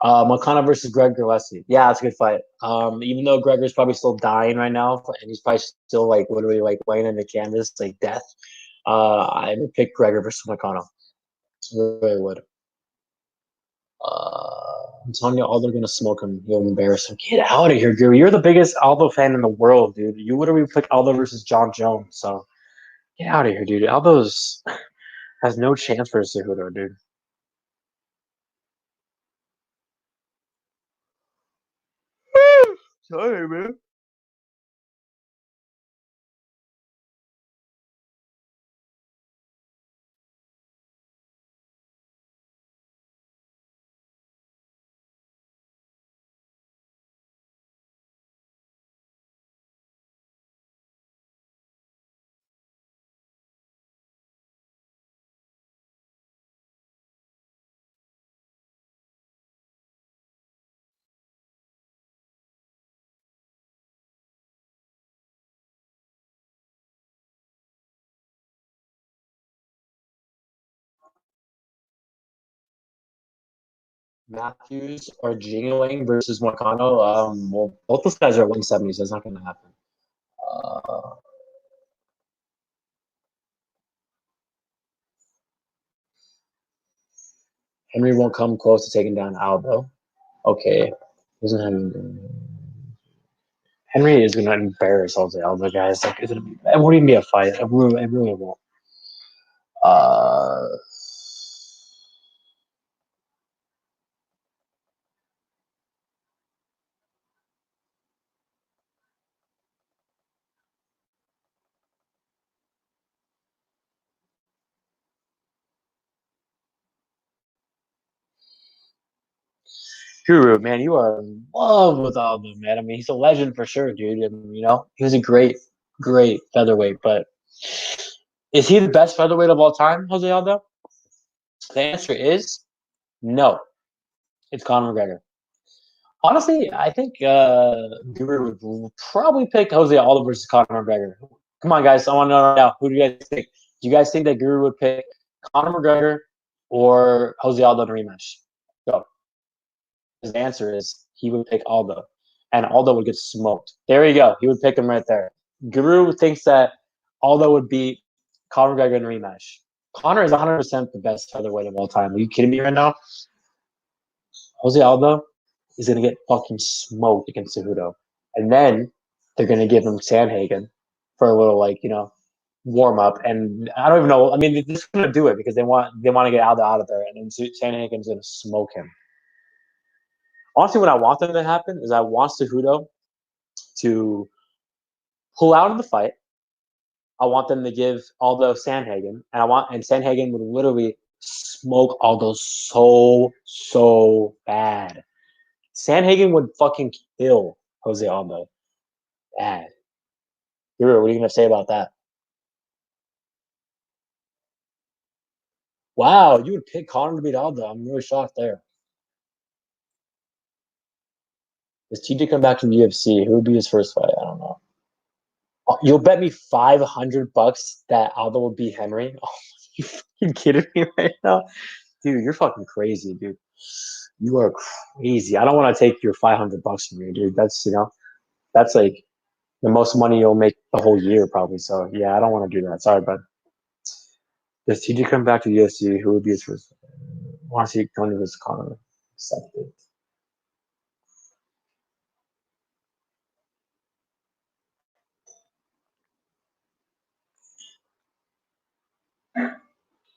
Moicano versus Greg Gillespie. Yeah, it's a good fight. Even though Gregor's probably still dying right now, and he's probably still like literally like laying in the canvas like death. I would pick Gregor versus Moicano. Really would. I'm telling you, Aldo gonna smoke him. He'll embarrass him. Get out of here, Guru. You're the biggest Aldo fan in the world, dude. You literally picked Aldo versus John Jones. So get out of here, dude. Aldo's has no chance for Cejudo, dude. Sorry, man. Matthews or Jingling versus Moicano. Well, both those guys are at 170, so it's not gonna happen. Uh, Henry won't come close to taking down Aldo. Okay, doesn't have. Henry is gonna embarrass all the Aldo guys. Like, it won't even be a fight. It really won't. Uh, Guru, man, you are in love with Aldo, man. I mean, he's a legend for sure, dude. And he was a great, great featherweight. But is he the best featherweight of all time, Jose Aldo? The answer is no. It's Conor McGregor. Honestly, I think Guru would probably pick Jose Aldo versus Conor McGregor. Come on, guys. I want to know now. Who do you guys think? Do you guys think that Guru would pick Conor McGregor or Jose Aldo in a rematch? Go. His answer is he would pick Aldo, and Aldo would get smoked. There you go. He would pick him right there. Guru thinks that Aldo would beat Conor McGregor in a rematch. Conor is 100% the best featherweight of all time. Are you kidding me right now? Jose Aldo is going to get fucking smoked against Cejudo. And then they're going to give him Sandhagen for a little, like, warm up. And I don't even know. I mean, they're just going to do it because they want to get Aldo out of there. And then Sandhagen's going to smoke him. Honestly, what I want them to happen is I want Cejudo to pull out of the fight. I want them to give Aldo Sandhagen, and Sandhagen would literally smoke Aldo so bad. Sandhagen would fucking kill Jose Aldo. Bad. Hero, what are you gonna say about that? Wow, you would pick Conor to beat Aldo. I'm really shocked there. Does TJ come back to the UFC? Who would be his first fight? I don't know. You'll bet me $500 that Aldo will beat Henry. Oh, you fucking kidding me right now, dude? You're fucking crazy, dude. You are crazy. I don't want to take your $500 from you, dude. That's like the most money you'll make the whole year, probably. So yeah, I don't want to do that. Sorry, bud. Does TJ come back to the UFC? Who would be his first? I want to see Tony versus Conor. Accepted.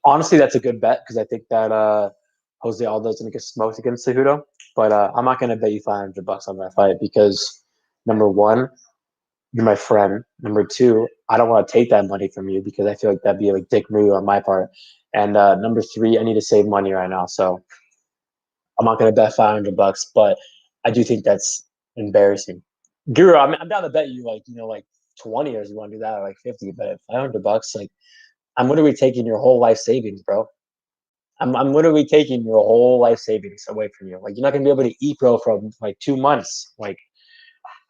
Honestly, that's a good bet because I think that Jose Aldo is going to get smoked against Cejudo. But I'm not going to bet you $500 on that fight because number one, you're my friend. Number two, I don't want to take that money from you because I feel like that'd be like dick move on my part. And number three, I need to save money right now, so I'm not going to bet $500. But I do think that's embarrassing. Guru, I'm down to bet you like 20 or you want to do that or like 50, but $500, like I'm literally taking your whole life savings, bro. I'm literally taking your whole life savings away from you. Like you're not gonna be able to eat, bro, for like 2 months. Like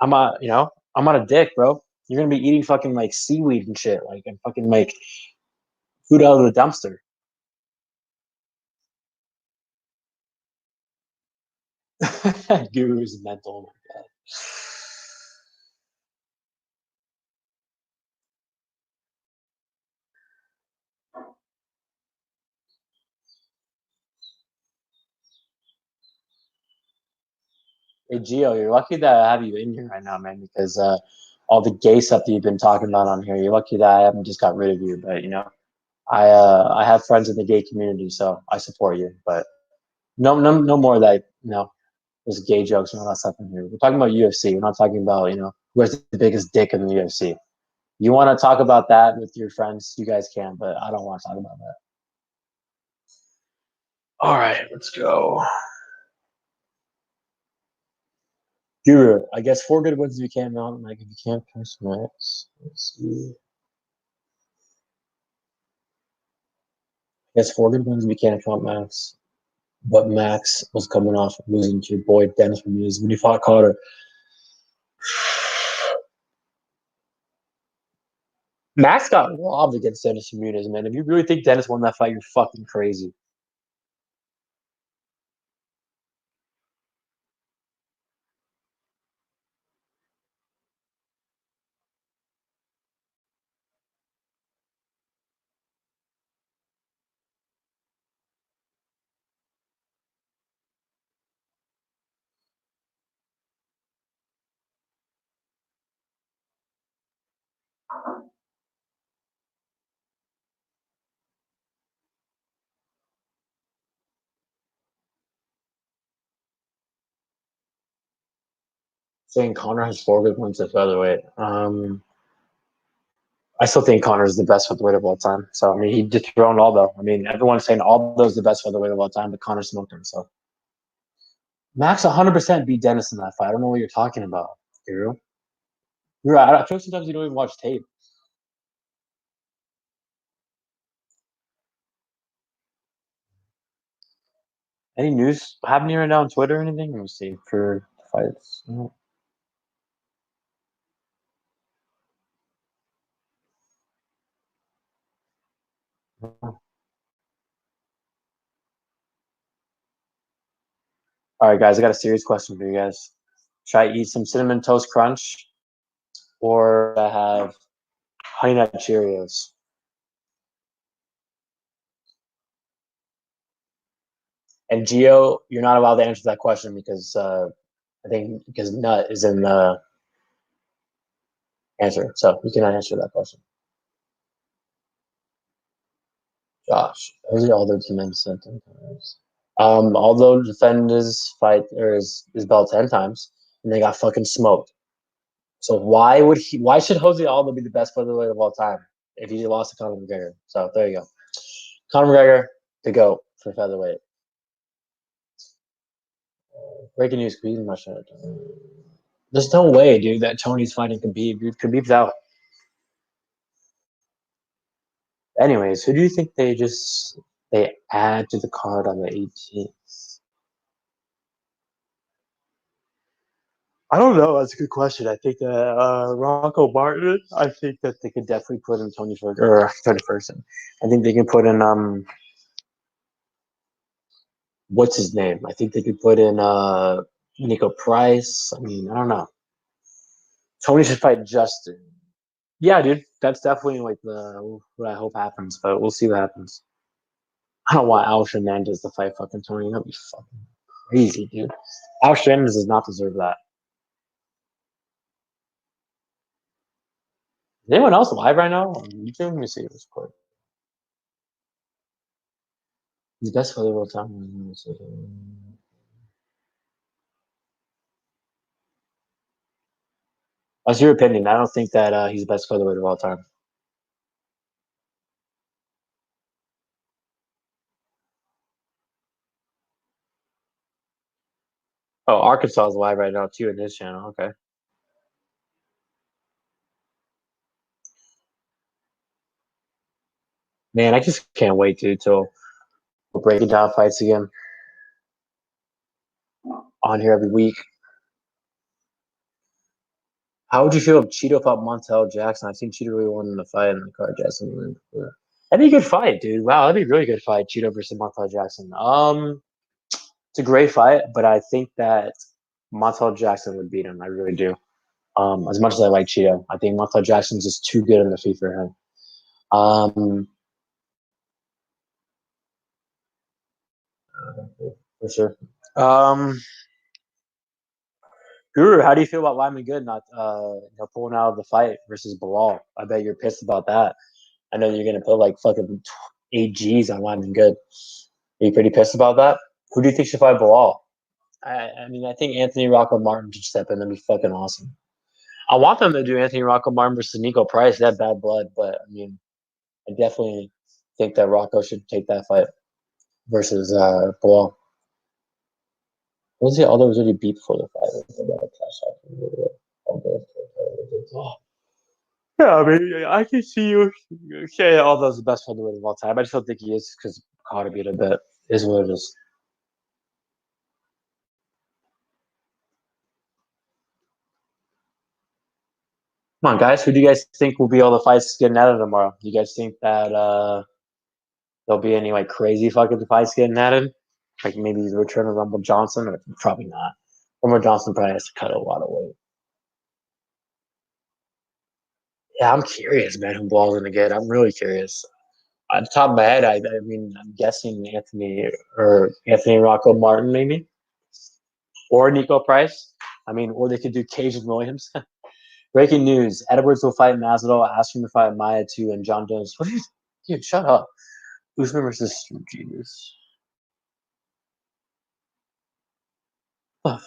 I'm on a dick, bro. You're gonna be eating fucking like seaweed and shit, like and fucking like food out of the dumpster. Guru's mental. Oh my god. Hey Gio, you're lucky that I have you in here right now, man, because all the gay stuff that you've been talking about on here, you're lucky that I haven't just got rid of you. But I have friends in the gay community, so I support you. But no more of that, those gay jokes and all that stuff in here. We're talking about UFC. We're not talking about, who has the biggest dick in the UFC. You want to talk about that with your friends, you guys can, but I don't want to talk about that. All right, let's go. Guru, I guess 4 good wins if you can't mount, like if you can't push max. Let's see. I guess 4 good wins if you can't count max. But Max was coming off losing to your boy Dennis Ramirez when he fought Carter. Max got robbed against Dennis Ramirez, man. If you really think Dennis won that fight, you're fucking crazy. Saying Connor has 4 good wins at featherweight. I still think Connor is the best featherweight of all time. So I mean, he dethroned Aldo. I mean, everyone's saying Aldo's the best featherweight of all time, but Connor smoked him. So Max 100% beat Dennis in that fight. I don't know what you're talking about, Hero. You're right. I feel like sometimes you don't even watch tape. Any news happening right now on Twitter or anything? Let me see for fights. All right, guys, I got a serious question for you guys. Should I eat some cinnamon toast crunch or I have honey nut Cheerios? And Geo, you're not allowed to answer that question because I think because nut is in the answer, so you cannot answer that question. Josh, those are all the command sentences. Although defend his fight or his belt 10 times, and they got fucking smoked. So why would he? Why should Jose Aldo be the best featherweight of all time if he lost to Conor McGregor? So there you go. Conor McGregor to go for featherweight. Breaking news: Khabib's much. There's no way, dude, that Tony's fighting Khabib. Dude, Khabib's out. Anyways, who do you think they add to the card on the 18th? I don't know. That's a good question. I think that Rocco Martin. I think that they could definitely put in Tony Ferguson or Tony Ferguson. I think they can put in what's his name? I think they could put in Nico Price. I mean, I don't know. Tony should fight Justin. Yeah, dude. That's definitely like the what I hope happens, but we'll see what happens. I don't want Al Hernandez to fight fucking Tony. That'd be fucking crazy, dude. Al Hernandez does not deserve that. Is anyone else live right now on YouTube? Let me see this quick. He's best for the world time. That's your opinion. I don't think that he's the best featherweight of all time. Oh, Arkansas is live right now too in his channel. Okay, man, I just can't wait, dude, till we're breaking down fights again on here every week. How would you feel if Cheeto fought Montel Jackson? I've seen Cheeto really won in the fight in the card Jackson. That'd be a good fight, dude. Wow, that'd be a really good fight, Cheeto versus Montel Jackson. It's a great fight, but I think that Montel Jackson would beat him. I really do. As much as I like Cheeto, I think Montel Jackson's just too good in the feet for him. Um, for sure. Um, Guru, how do you feel about Lyman Good not pulling out of the fight versus Bilal? I bet you're pissed about that. I know you're gonna put like fucking 8 Gs on Lyman Good. Are you pretty pissed about that? Who do you think should fight Bilal? I mean, I think Anthony Rocco Martin should step in. That'd be fucking awesome. I want them to do Anthony Rocco Martin versus Nico Price. That bad blood, but I mean, I definitely think that Rocco should take that fight versus Bilal. What was the other was already beat before the fight? Yeah, I mean, I can see you say Aldo's the best featherweight of all time. I just don't think he is because Carter beat a bit. Is what it is. Come on, guys. Who do you guys think will be all the fights getting added tomorrow? Do you guys think that there'll be any like crazy fucking fights getting added? Like maybe the return of Rumble Johnson, or probably not. Rumble Johnson probably has to cut a lot of weight. Yeah, I'm curious, man, who Ball's gonna get. I'm really curious. On the top of my head, I mean, I'm guessing Anthony Rocco Martin, maybe, or Nico Price. I mean, or they could do Cajun Williams. Breaking news: Edwards will fight Masvidal, asking to fight Maya too, and John Jones. What are you, dude? Shut up. Usman versus Jesus. Oh,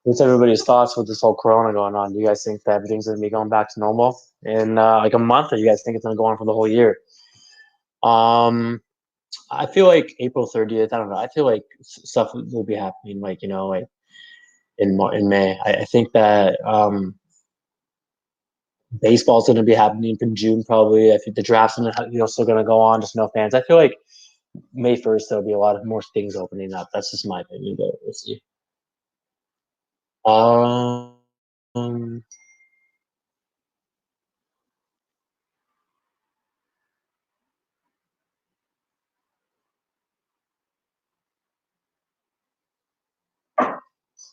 What's everybody's thoughts with this whole Corona going on? Do you guys think that everything's gonna be going back to normal in like a month, or you guys think it's gonna go on for the whole year? Um, I feel like April 30th. I don't know. I feel like stuff will be happening, like like in May. I think that baseball's going to be happening in June probably. I think the draft's gonna still going to go on, just no fans. I feel like May 1st there'll be a lot of more things opening up. That's just my opinion, but we'll see. Um,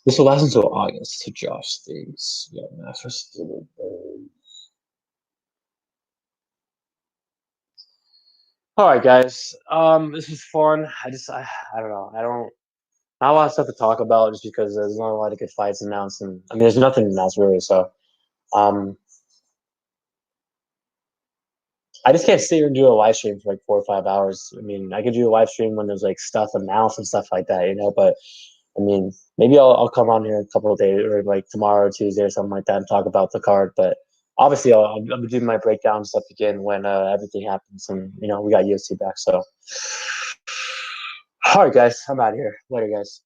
this will last until August. To Josh thinks, yeah, Master Student. All right, guys. This was fun. I don't know. I don't not a lot of stuff to talk about just because there's not a lot of good fights announced, and I mean, there's nothing announced really. So, um, I just can't sit here and do a live stream for like 4 or 5 hours. I mean, I could do a live stream when there's like stuff announced and stuff like that. But I mean, maybe I'll come on here a couple of days or like tomorrow or Tuesday or something like that and talk about the card. But obviously, I'll be doing my breakdown stuff again when everything happens and we got UFC back. So, all right, guys, I'm out of here. Later, guys.